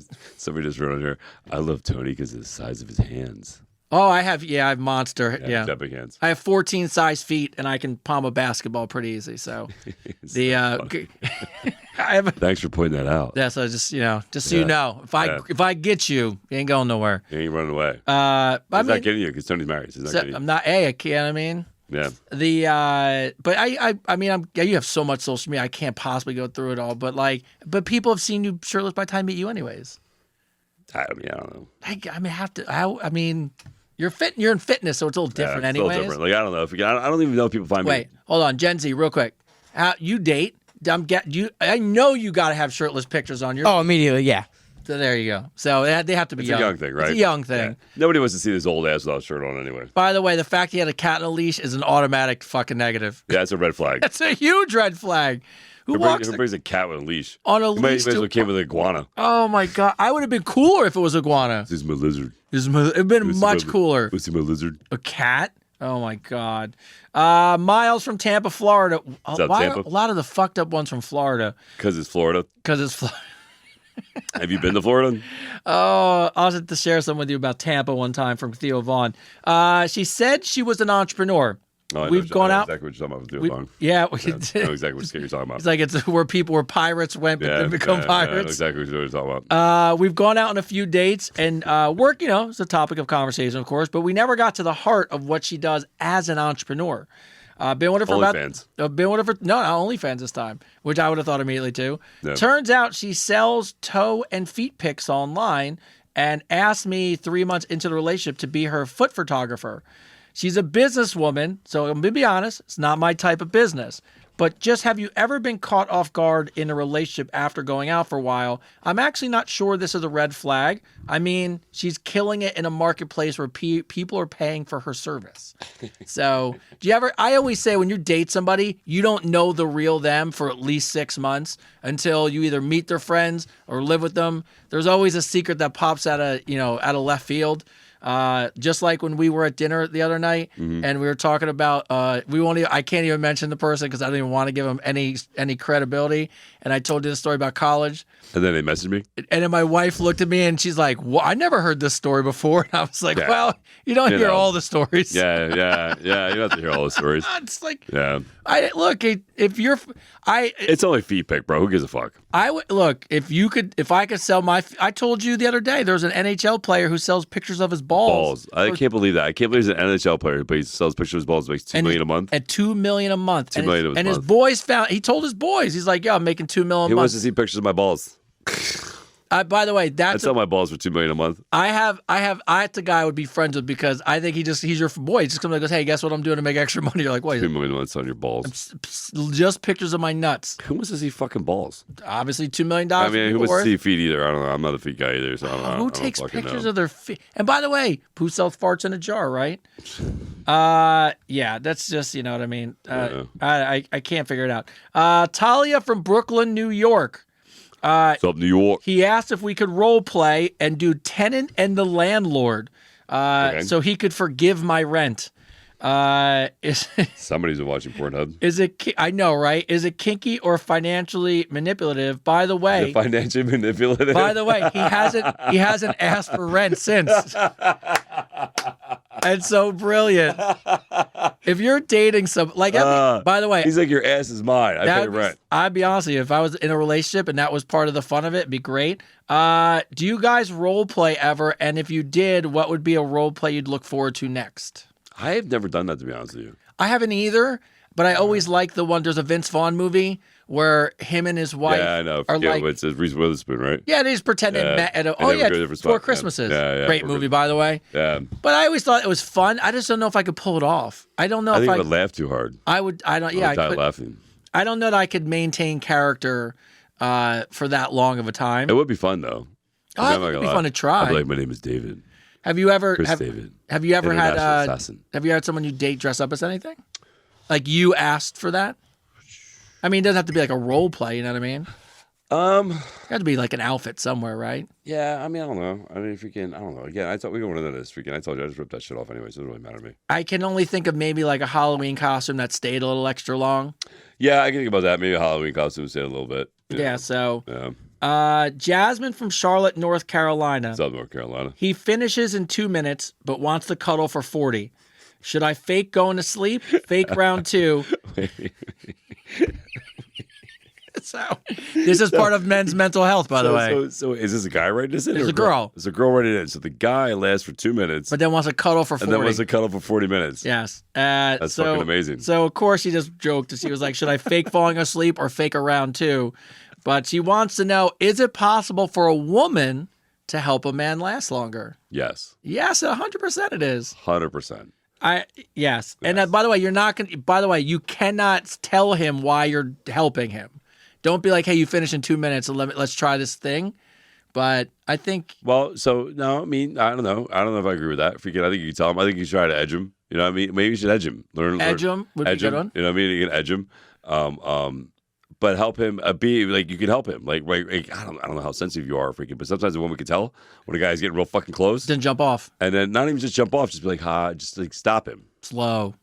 just wrote on here, I love Tony because of the size of his hands. Oh, I have monster. Yeah. Big hands. I have 14 size feet and I can palm a basketball pretty easy. So I have Thanks for pointing that out. Yeah, so just so you know, if I get you, you ain't going nowhere. You ain't running away. He's not getting you because Tony's married. I'm not I can't, I mean. Yeah. But I mean, you have so much social media. I can't possibly go through it all. But people have seen you shirtless by the time they meet you, anyways. I don't know. I mean, you're fit. You're in fitness, so it's a little different, anyways. It's a little different. Like I don't know I don't even know if people find me. Wait, hold on, Gen Z, real quick. You date? I know you got to have shirtless pictures on your. Oh, immediately, yeah. So there you go. So they have to be it's young. It's a young thing, right? It's a young thing. Yeah. Nobody wants to see this old ass without a shirt on anyway. By the way, the fact he had a cat on a leash is an automatic fucking negative. Yeah, it's a red flag. That's a huge red flag. Who brings a cat with a leash? On a leash? Maybe came with an iguana. Oh my god! I would have been cooler if it was iguana. This is my lizard. It'd been much cooler. This is my lizard. A cat? Oh my god! Miles from Tampa, Florida. Tampa? A lot of the fucked up ones from Florida. Because it's Florida. Have you been to Florida? Oh, I was to share something with you about Tampa one time from Theo Vaughn. She said she was an entrepreneur. Oh, We've gone out. Exactly what you're talking about with Theo Vaughn. Yeah, I know exactly what you're talking about. It's like it's where pirates went, but then become pirates. Yeah, I know exactly what you're talking about. We've gone out on a few dates, and work, is a topic of conversation, of course, but we never got to the heart of what she does as an entrepreneur. Been with her for OnlyFans. Not OnlyFans this time, which I would have thought immediately too. Yeah. Turns out she sells toe and feet pics online and asked me 3 months into the relationship to be her foot photographer. She's a businesswoman, so I'm going to be honest, it's not my type of business. But just have you ever been caught off guard in a relationship after going out for a while? I'm actually not sure this is a red flag. I mean, she's killing it in a marketplace where people are paying for her service. So, do you ever? I always say when you date somebody, you don't know the real them for at least 6 months until you either meet their friends or live with them. There's always a secret that pops out of left field. Just like when we were at dinner the other night and we were talking about, I can't even mention the person because I don't even want to give them any credibility. And I told you the story about college. And then they messaged me. And then my wife looked at me and she's like, well, I never heard this story before. And I was like, well, you don't hear all the stories. Yeah. You don't have to hear all the stories. It's like, it's only feet pick, bro. Who gives a fuck? If I could sell I told you the other day, there's an NHL player who sells pictures of his balls. I can't believe that. I can't believe he's an NHL player, but he sells pictures of his balls, makes $2 million a month. At $2 million a month. $2 million a month. And his boys he told his boys, he's like, yeah, I'm making $2 million a month. He wants to see pictures of my balls. By the way, I'd sell my balls for $2 million a month. That's the guy I would be friends with because I think he's your boy. He just comes and goes, hey, guess what I'm doing to make extra money? You're like, what? $2 million a month on your balls. Just pictures of my nuts. Who wants to see fucking balls? Obviously, $2 million. I mean, who wants to see feet either? I don't know. I'm not a feet guy either, so I don't know. Who takes pictures of their feet? And by the way, who sells farts in a jar, right? Yeah, that's just, you know what I mean? I can't figure it out. Talia from Brooklyn, New York. What's up, New York? He asked if we could role play and do tenant and the landlord, so he could forgive my rent. Somebody's been watching Pornhub. I know, right? Is it kinky or financially manipulative? By the way, financially manipulative. By the way, he hasn't asked for rent since. It's so brilliant. If you're dating by the way, he's like, your ass is mine. I pay rent. I'd be honest with you. If I was in a relationship and that was part of the fun of it, it'd be great. Do you guys role play ever? And if you did, what would be a role play you'd look forward to next? I have never done that, to be honest with you. I haven't either, but I always like the one. There's a Vince Vaughn movie where him and his wife I know. are like, it's Reese Witherspoon, right? Yeah, they just pretend they met at Four Christmases. Great movie, by the way. Yeah. But I always thought it was fun. I just don't know if I could pull it off. I don't know I think I would laugh too hard. I die laughing. I don't know that I could maintain character for that long of a time. It would be fun though. I think it'd be fun to try. I'd be like, my name is David. Have you ever David? Have you ever had someone you date dress up as anything? Like you asked for that? I mean, it doesn't have to be like a role play. You know what I mean? It had to be like an outfit somewhere, right? Yeah, I mean, I don't know. I mean, I don't know. Again, I thought we were going into this weekend. I told you I just ripped that shit off anyway, so it doesn't really matter to me. I can only think of maybe like a Halloween costume that stayed a little extra long. Yeah, I can think about that. Maybe a Halloween costume stayed a little bit. Yeah, so. Yeah. Jasmine from Charlotte, North Carolina. South North Carolina. He finishes in 2 minutes, but wants to cuddle for 40. Should I fake going to sleep? Fake round 2. This is part of men's mental health, by the way. So is this a guy writing this in? It's a girl. It's a girl writing it in. So the guy lasts for 2 minutes. But then wants to cuddle for 40. And then wants to cuddle for 40 minutes. Yes. That's fucking amazing. So, of course, she just joked. She was like, should I fake falling asleep or fake a round 2? But she wants to know, is it possible for a woman to help a man last longer? Yes. Yes, 100% it is. 100%. Yes. And by the way, you cannot tell him why you're helping him. Don't be like, hey, you finish in 2 minutes and let's try this thing. But I think. Well, so no, I mean, I don't know. I don't know if I agree with that. I think you can tell him. I think you should try to edge him. You know what I mean? Maybe you should edge him. Edge him would be a good one. You know what I mean? You can edge him. But help him you can help him. Like I don't know how sensitive you are, freaking, but sometimes a woman can tell when a guy's getting real fucking close. Then jump off. And then not even just jump off, just be like, just like stop him. Slow.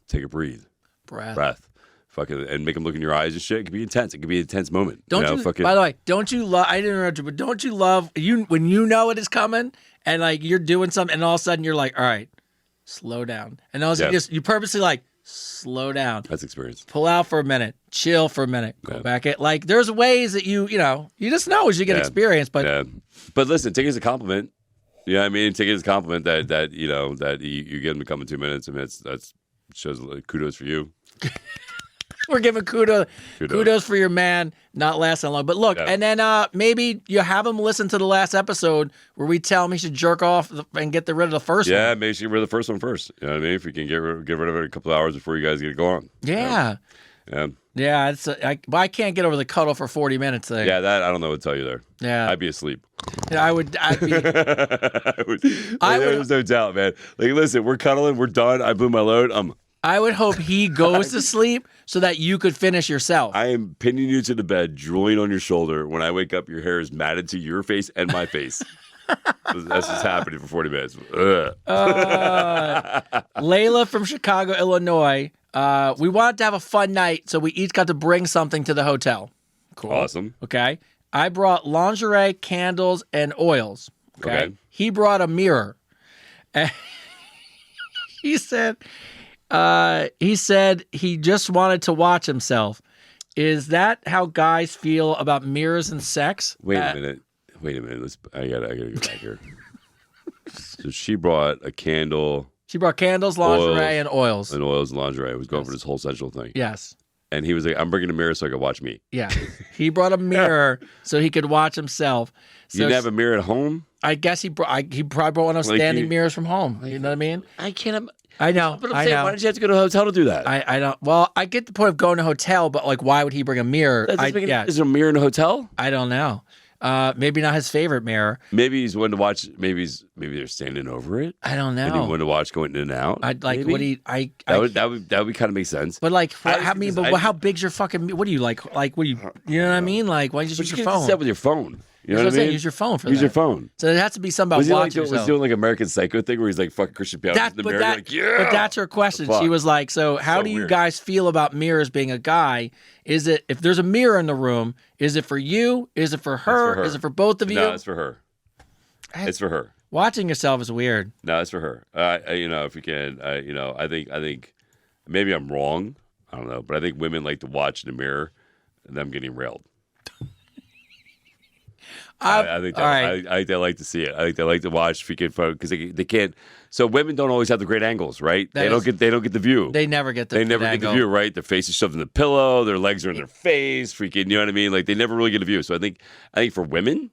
Take a breath. Fucking, and make him look in your eyes and shit. It could be intense. It could be an intense moment. By the way, don't you love? I didn't interrupt you, but don't you love when you know it is coming and like you're doing something and all of a sudden you're like, all right, slow down, and all of a sudden you purposely like slow down. That's experience. Pull out for a minute, chill for a minute, go back at like. There's ways that you just know as you get experience, but but listen, take it as a compliment. You know what I mean? Take it as a compliment that you get him to come in 2 minutes. I mean, that shows kudos for you. We're giving kudos for your man not lasting long. But look, and then maybe you have him listen to the last episode where we tell him he should jerk off and get rid of the first one. Yeah, maybe you should get rid of the first one first. You know what I mean? If you can get rid of it a couple of hours before you guys get going. Yeah. Yeah, I can't get over the cuddle for 40 minutes thing. Yeah, that I don't know what to tell you there. Yeah. I'd be asleep. Yeah, I'd be. There's no doubt, man. Like, listen, we're cuddling, we're done. I blew my load. I would hope he goes to sleep so that you could finish yourself. I am pinning you to the bed, drooling on your shoulder. When I wake up, your hair is matted to your face and my face. That's just happening for 40 minutes. Layla from Chicago, Illinois. We wanted to have a fun night, so we each got to bring something to the hotel. Cool. Awesome. Okay. I brought lingerie, candles, and oils. Okay. He brought a mirror. And he said he just wanted to watch himself. Is that how guys feel about mirrors and sex? Wait a minute. I gotta go back here. So she brought a candle. She brought candles, lingerie, and oils. And oils and lingerie. I was going for this whole sensual thing. Yes. And he was like, I'm bringing a mirror so I could watch me. Yeah. He brought a mirror so he could watch himself. So you didn't have a mirror at home? I guess he probably brought one of those standing mirrors from home. You know what I mean? I can't. I know. But I'm saying, why did you have to go to a hotel to do that? I don't. Well, I get the point of going to a hotel, but like, why would he bring a mirror? Is there a mirror in a hotel? I don't know. Maybe not his favorite mirror. Maybe he's one to watch. Maybe they're standing over it. I don't know. And he wanted to watch going in and out. I'd like maybe? That would kind of make sense. But like, how big's your fucking? What do you like? Like, what do you know what I mean? Like, why don't you just use your phone? Set with your phone. You know what I mean? Use your phone for that. Use your phone. So it has to be something about watching yourself. Was he doing like American Psycho thing where he's like fucking Christian Bale in the mirror? Like, yeah! But that's her question. She was like, so how do you guys feel about mirrors being a guy? Is it, if there's a mirror in the room, is it for you? Is it for her? Is it for both of you? No, it's for her. It's for her. Watching yourself is weird. No, it's for her. If we can, I think maybe I'm wrong. I don't know. But I think women like to watch in the mirror and them getting railed. I think they like to see it. I think they like to watch freaking photos because they can't. So women don't always have the great angles, right? They don't get the view. They never get the get the view, right? Their face is shoved in the pillow, their legs are in their face, freaking. You know what I mean? Like they never really get a view. So I think for women,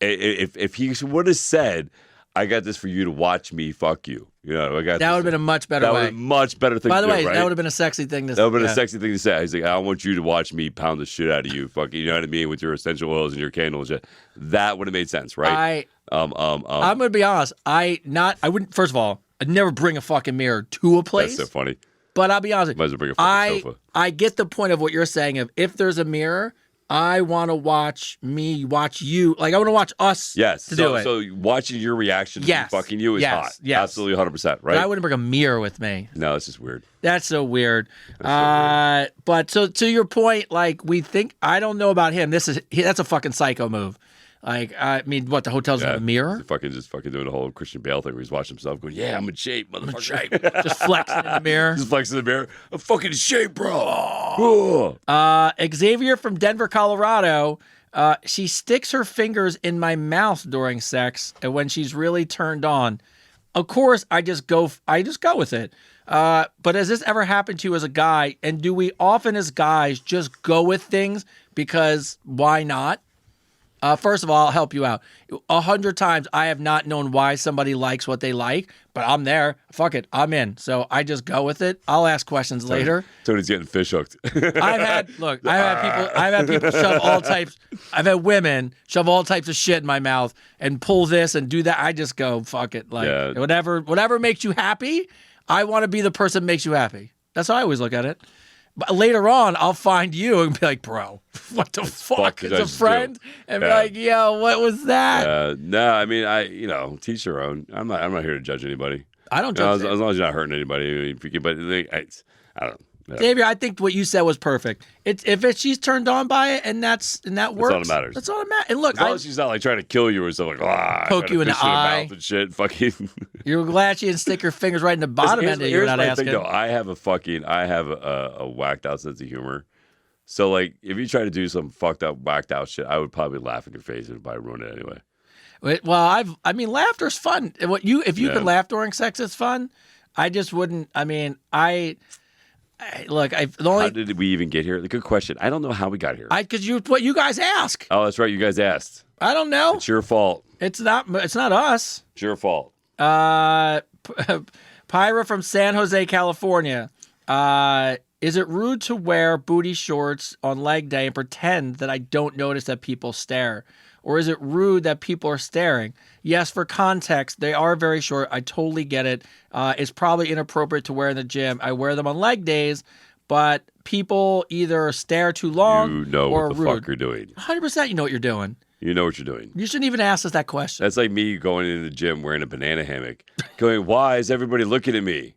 if he would have said, "I got this for you to watch me fuck you," I got that would have been a much better way. That would have been a much better thing. By the to way, do, right? that would have been a sexy thing to say. That would have been a sexy thing to say. He's like, I want you to watch me pound the shit out of you, fucking. You know what I mean? With your essential oils and your candles. That would have made sense, right? I'm gonna be honest. I wouldn't. First of all, I'd never bring a fucking mirror to a place. That's so funny. But I'll be honest. Might as well bring a fucking sofa. I get the point of what you're saying. If there's a mirror, I want to watch you. Like, I want to watch us do it. So watching your reaction to fucking you is hot. Yes. Absolutely 100%, right? But I wouldn't bring a mirror with me. No, it's just weird. That's so weird. But so to your point, like, I don't know about him. That's a fucking psycho move. Like, I mean, what, the hotel doesn't have a mirror? Just fucking doing a whole Christian Bale thing where he's watching himself going, yeah, I'm in shape, motherfucker. Just flexing in the mirror. Just flexing in the mirror. I'm fucking in shape, bro. Xavier from Denver, Colorado. She sticks her fingers in my mouth during sex and when she's really turned on. Of course, I just go with it. But has this ever happened to you as a guy? And do we often as guys just go with things because why not? First of all, I'll help you out. 100 times I have not known why somebody likes what they like, but I'm there. Fuck it, I'm in. So I just go with it. I'll ask questions later. Tony's getting fish hooked. I've had people shove all types. I've had women shove all types of shit in my mouth and pull this and do that. I just go, fuck it. Like whatever makes you happy. I want to be the person that makes you happy. That's how I always look at it. But later on, I'll find you and be like, bro, what the fuck? It's a friend? And be like, yo, what was that? No, I mean, teach your own. I'm not here to judge anybybody. I don't judge. As long as you're not hurting anybody. But I don't know. Yeah. Xavier, I think what you said was perfect. She's turned on by it and that works. That's all that matters. That's all that matters. And look, as long as she's not like trying to kill you or something like poke you in the eye and shit. Fucking. You're glad she didn't stick her fingers right in the bottom end of you without asking. Thing, though, I have a whacked out sense of humor. So like, if you try to do some fucked up, whacked out shit, I would probably laugh in your face and probably ruin it anyway. Well, laughter's fun. If you could laugh during sex, it's fun. I just wouldn't. I mean, look, the How only did we even get here? Good question. I don't know how we got here. because what you guys ask. Oh, that's right. You guys asked. I don't know. It's your fault. It's not us. It's your fault. Pyra from San Jose, California. Is it rude to wear booty shorts on leg day and pretend that I don't notice that people stare? Or is it rude that people are staring? Yes, for context, they are very short. I totally get it. It's probably inappropriate to wear in the gym. I wear them on leg days, but people either stare too long You know or what the rude. fuck you're doing. 100% you know what you're doing. You know what you're doing. You shouldn't even ask us that question. That's like me going into the gym wearing a banana hammock, going, "Why is everybody looking at me?"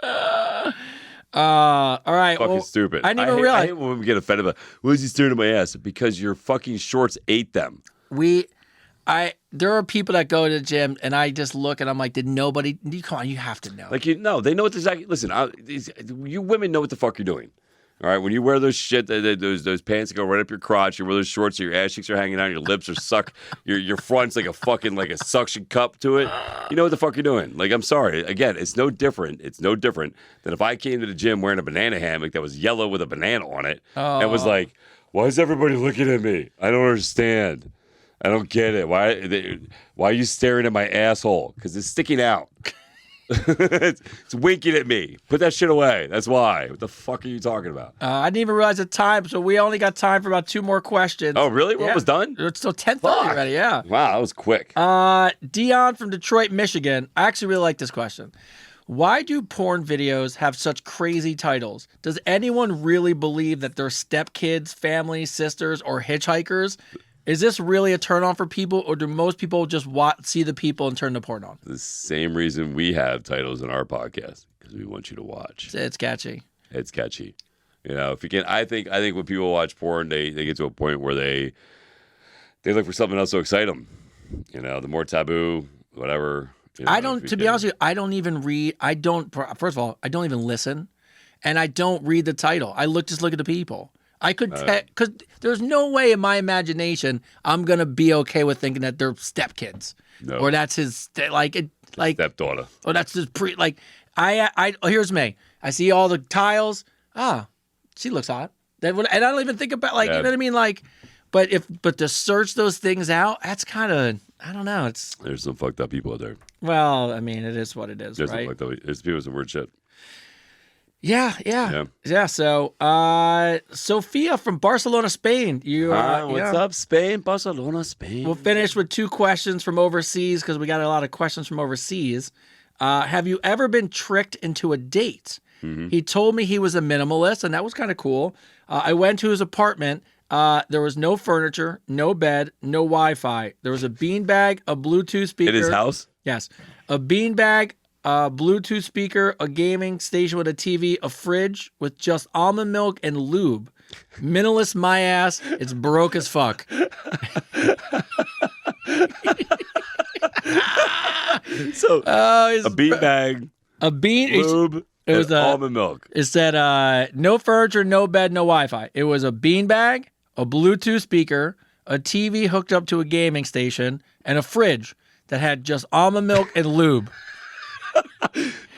All right. Fucking well, stupid. I didn't even I realize. hate when women get offended about, "Why is he staring at my ass?" Because your fucking shorts ate them. There are people that go to the gym and I just look and I'm like, come on, you have to know. Like, they know what exactly. Listen, you women know what the fuck you're doing. All right, when you wear those those pants that go right up your crotch, you wear those shorts, so your ass cheeks are hanging out, your lips are suck, your front's like a suction cup to it. You know what the fuck you're doing. Like, I'm sorry. Again, it's no different. It's no different than if I came to the gym wearing a banana hammock that was yellow with a banana on it and was like, "Why is everybody looking at me? I don't understand. I don't get it. Why are you staring at my asshole? Because it's sticking out." it's winking at me. Put that shit away. That's why. What the fuck are you talking about? I didn't even realize the time, so we only got time for about 2 more questions. Oh, really? We're Yeah. almost done? It's still 10:30 Fuck. already, yeah. Wow, that was quick. Dion from Detroit, Michigan. I actually really like this question. Why do porn videos have such crazy titles? Does anyone really believe that they're stepkids, family, sisters, or hitchhikers? Is this really a turn on for people, or do most people just see the people and turn the porn on? The same reason we have titles in our podcast, because we want you to watch. It's catchy. It's catchy. If you can, I think when people watch porn, they get to a point where they look for something else to excite them. The more taboo, whatever. I don't, to be honest with you, I don't even read. First of all, I don't even listen, and I don't read the title. I just look at the people. I could, because there's no way in my imagination I'm gonna be okay with thinking that they're stepkids, No. or that's his Stepdaughter. or that's his here's me. I see all the tiles. She looks hot. And I don't even think about you know what I mean, but to search those things out, that's kind of, I don't know. There's some fucked up people out there. Well, I mean, it is what it is, There's right? some fucked up. There's people with some weird shit. Yeah. So, Sophia from Barcelona, Spain. What's up, Spain? Barcelona, Spain. We'll finish with 2 questions from overseas because we got a lot of questions from overseas. Have you ever been tricked into a date? Mm-hmm. He told me he was a minimalist, and that was kind of cool. I went to his apartment. There was no furniture, no bed, no Wi-Fi. There was a beanbag, a Bluetooth speaker. In his house? Yes. A beanbag, a Bluetooth speaker, a gaming station with a TV, a fridge with just almond milk and lube. Minimalist my ass. It's broke as fuck. So, a beanbag, lube, and almond milk. It said no furniture, no bed, no Wi-Fi. It was a beanbag, a Bluetooth speaker, a TV hooked up to a gaming station, and a fridge that had just almond milk and lube.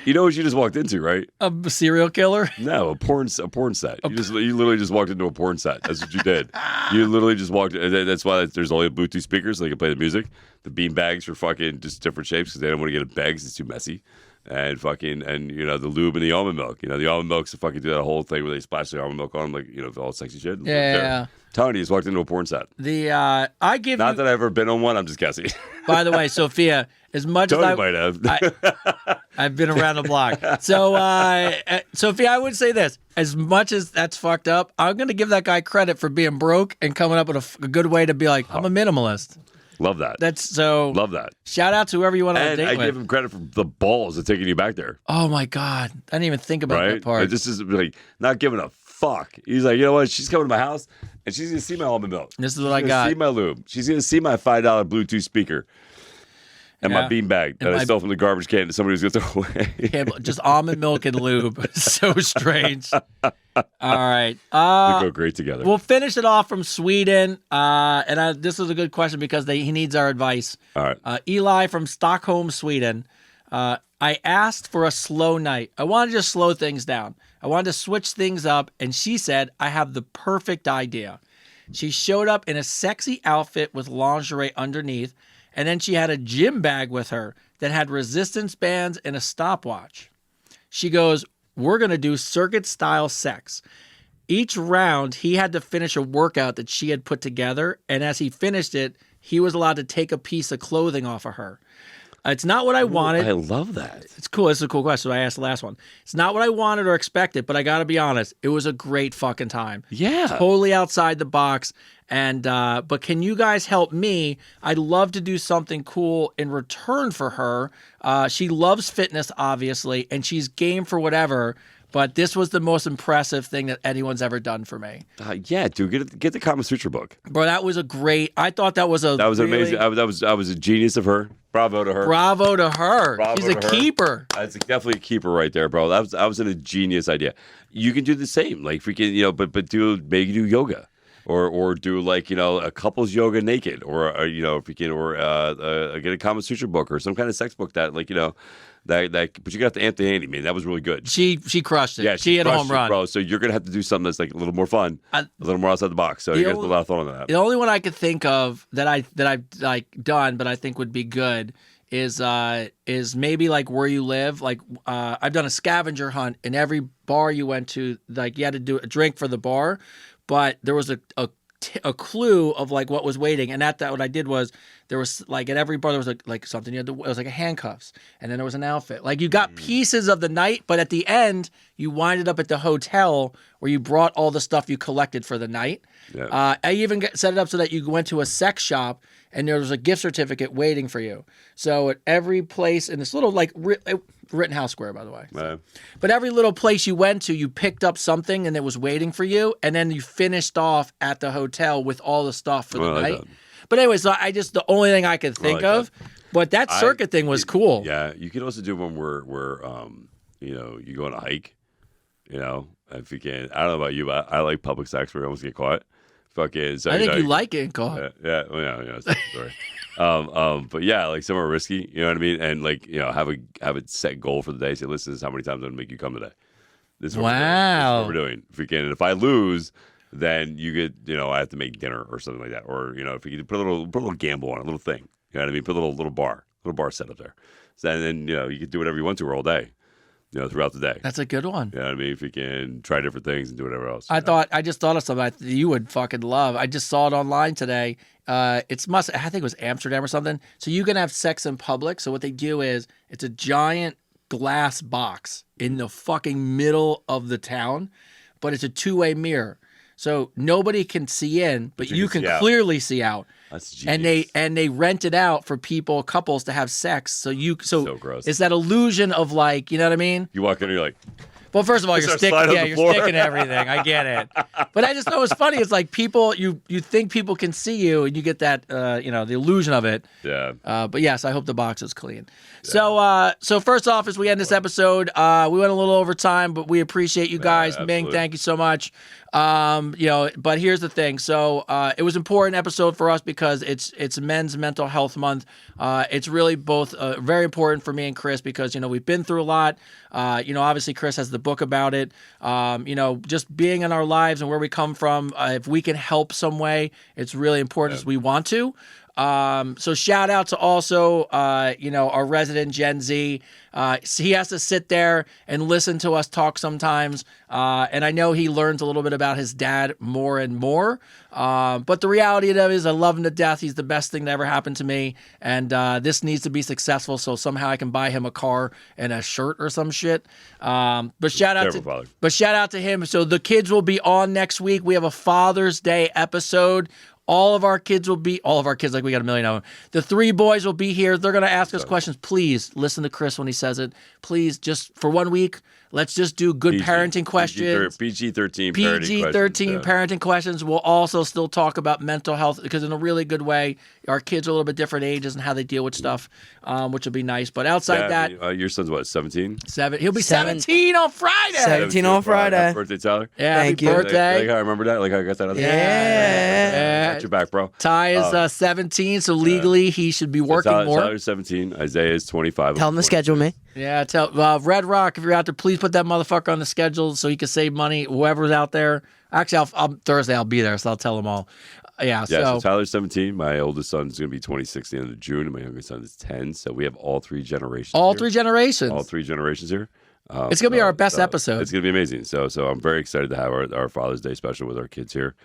You know what you just walked into, right? A serial killer? No, a porn set. You literally just walked into a porn set. That's what you did. You literally just walked. That's why there's only Bluetooth speakers so they can play the music. The bean bags are fucking just different shapes because they don't want to get a bag 'cause it's too messy. And the lube and the almond milk. The almond milk's to fucking do that whole thing where they splash the almond milk on them, all sexy shit. Yeah. Tony just walked into a porn set. That I've ever been on one. I'm just guessing. By the way, Sophia, as much Tony as might have. I've been around the block. So, Sophia, I would say this. As much as that's fucked up, I'm going to give that guy credit for being broke and coming up with a good way to be like, I'm a minimalist. Love that. Love that. Shout out to whoever you want to And date I with. give him credit for the balls of taking you back there. Oh my God. I didn't even think about that part. This is not giving a fuck. He's like, you know what? She's coming to my house and she's going to see my almond milk. This is what I She's got. gonna see my lube. She's going to see my $5 Bluetooth speaker. And my beanbag that I stole from the garbage can that somebody was going to throw away. Just almond milk and lube. So strange. All right. They go great together. We'll finish it off from Sweden. This is a good question because he needs our advice. All right. Eli from Stockholm, Sweden. I asked for a slow night. I want to just slow things down. I wanted to switch things up, and she said, I have the perfect idea. She showed up in a sexy outfit with lingerie underneath, and then she had a gym bag with her that had resistance bands and a stopwatch. She goes, we're going to do circuit-style sex. Each round, he had to finish a workout that she had put together, and as he finished it, he was allowed to take a piece of clothing off of her. It's not what I wanted. I love that. It's cool. It's a cool question. I asked the last one. It's not what I wanted or expected, but I got to be honest. It was a great fucking time. Yeah. Totally outside the box. And but can you guys help me? I'd love to do something cool in return for her. She loves fitness, obviously, and she's game for whatever. But this was the most impressive thing that anyone's ever done for me. Yeah, dude, get the Kama Sutra book. Bro, that was a great. I thought that was Amazing. I was a genius of her. Bravo to her. Bravo to her. Bravo She's a to her. keeper. That's definitely a keeper right there, bro. That was a genius idea. You can do the same, like freaking, but maybe do yoga, or do like a couples yoga naked, or get a Kama Sutra book or some kind of sex book that that. But you got to amp the ante, man. That was really good. She crushed it. Yeah, she hit a home run, bro. So you're gonna have to do something that's like a little more fun, a little more outside the box. So you got to put a lot of thought on that. The only one I could think of that I've like done, but I think would be good is maybe like where you live. Like I've done a scavenger hunt, in every bar you went to, like you had to do a drink for the bar, but there was a clue of like what was waiting, and that what I did was there was like at every bar there was like something you had to, it was like a handcuffs, and then there was an outfit. Like you got pieces of the night, but at the end you winded up at the hotel where you brought all the stuff you collected for the night. Yeah. I even set it up so that you went to a sex shop and there was a gift certificate waiting for you. So at every place in this little like Rittenhouse Square, by the way. But every little place you went to, you picked up something and it was waiting for you, and then you finished off at the hotel with all the stuff for the night. But anyway, so the only thing I could think of, but that circuit thing was cool. Yeah, you could also do one where you go on a hike, if you can. I don't know about you, but I like public sex where you almost get caught. Fucking. So, I think you like getting caught. Yeah, well, yeah, it's a different story. But yeah, like somewhere risky, you know what I mean, and like have a set goal for the day. Say, listen, this is how many times I'm gonna make you come today. This is what we're doing. If we can, and if I lose, then you get, I have to make dinner or something like that, or if you could put a little gamble on it, a little thing, you know what I mean, put a little bar set up there. So then you can do whatever you want to all day. Throughout the day. That's a good one. You know what I mean? If you can try different things and do whatever else. I just thought of something you would fucking love. I just saw it online today. I think it was Amsterdam or something. So you can have sex in public. So what they do is it's a giant glass box in the fucking middle of the town, but it's a two-way mirror. So nobody can see in, but you can clearly see out. That's genius. And they rent it out for couples to have sex. So gross. It's that illusion of like, you know what I mean? You walk in and you're like, well, first of all, you're sticking sticking everything. I get it. But I just thought it was funny. It's like people, you think people can see you, and you get that, the illusion of it. Yeah. But yes, I hope the box is clean. Yeah. So first off, as we end this episode, we went a little over time, but we appreciate you guys. Ming, thank you so much. But here's the thing. So it was an important episode for us because it's Men's Mental Health Month. It's really both very important for me and Chris because we've been through a lot. Obviously Chris has the book about it. Just being in our lives and where we come from. If we can help some way, it's really important as we want to. So shout out to also, our resident Gen Z. He has to sit there and listen to us talk sometimes. And I know he learns a little bit about his dad more and more. But the reality of it is I love him to death. He's the best thing that ever happened to me. And this needs to be successful. So somehow I can buy him a car and a shirt or some shit. But shout out to him. So the kids will be on next week. We have a Father's Day episode. All of our kids, like we got a million of them. The three boys will be here. They're going to ask us questions. Please listen to Chris when he says it. Please, just for 1 week, let's just do good parenting questions. PG-13 parenting questions. We'll also still talk about mental health because in a really good way. Our kids are a little bit different ages and how they deal with stuff, which will be nice. But outside that... your son's what, 17? He'll be 17 on Friday. 17 on Friday. Happy birthday, Tyler. Yeah, Thank you. birthday. Like I remember that. Like I got that on Yeah. Got your back, bro. Ty is 17, so legally he should be working more. Tyler's 17. Isaiah is 25. Tell him to schedule me. Yeah, tell Red Rock, if you're out there, please put that motherfucker on the schedule so he can save money. Whoever's out there. Actually, Thursday I'll be there, so I'll tell them all. Yeah, so Tyler's 17. My oldest son's going to be 26 at the end of June, and my youngest son is 10. So we have all three generations. All here. three generations. All three generations here. It's going to be our best episode. It's going to be amazing. So I'm very excited to have our Father's Day special with our kids here.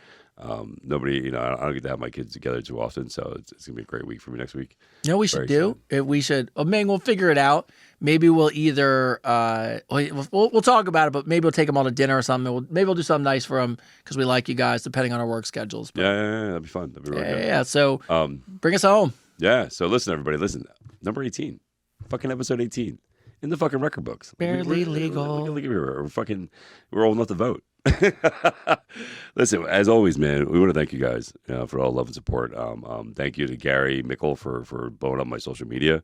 Nobody, I don't get to have my kids together too often, so it's going to be a great week for me next week. You know what we should do? We should, Ming, we'll figure it out. Maybe we'll either, we'll talk about it, but maybe we'll take them all to dinner or something. Maybe we'll do something nice for them because we like you guys, depending on our work schedules. But, yeah, that'd be fun. That'd be really good. Yeah, so bring us home. Yeah, so listen, everybody, number 18, fucking episode 18. In the fucking record books. Barely legal. We're old enough to vote. Listen, as always, man, we want to thank you guys for all love and support. Thank you to Gary Mickle for blowing up my social media.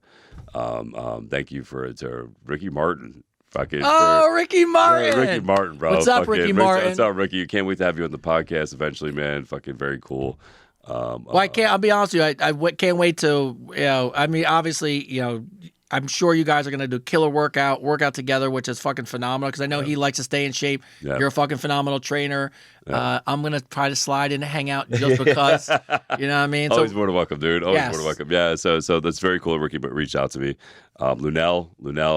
Thank you to Ricky Martin. Ricky Martin. Yeah, Ricky Martin, bro. What's up, Ricky Martin? What's up, Ricky? Can't wait to have you on the podcast eventually, man. Fucking very cool. I'll be honest with you. I can't wait to, obviously, I'm sure you guys are going to do killer workout together, which is fucking phenomenal because I know he likes to stay in shape. Yeah. You're a fucking phenomenal trainer. Yeah. I'm going to try to slide in and hang out just because, you know what I mean? Always more than welcome, dude. Always more than welcome. Yeah, so that's very cool. Ricky reached out to me. Lunel,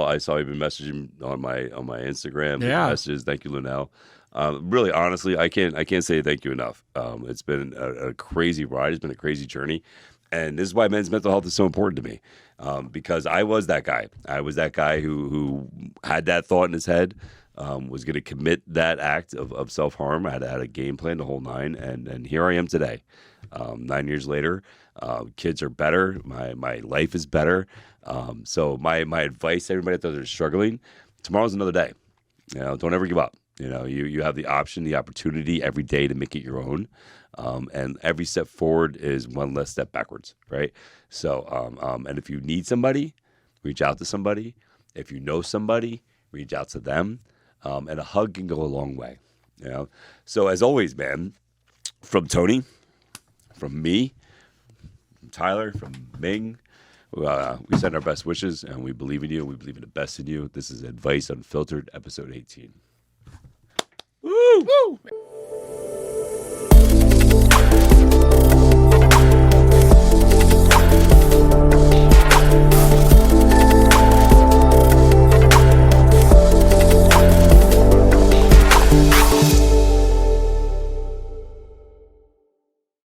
I saw you been messaging on my Instagram. Yeah. Messages. Thank you, Lunel. Really, honestly, I can't say thank you enough. It's been a crazy ride. It's been a crazy journey. And this is why men's mental health is so important to me, because I was that guy. I was that guy who had that thought in his head, was going to commit that act of self-harm. I had a game plan the whole nine, and here I am today. 9 years later, kids are better. My life is better. So my advice to everybody out there that's struggling, tomorrow's another day. Don't ever give up. You have the option, the opportunity every day to make it your own. And every step forward is one less step backwards, right? So, and if you need somebody, reach out to somebody. If you know somebody, reach out to them. And a hug can go a long way, So as always, man, from Tony, from me, from Tyler, from Ming, we send our best wishes, and we believe in you. We believe in the best in you. This is Advice Unfiltered, episode 18. Woo! Woo!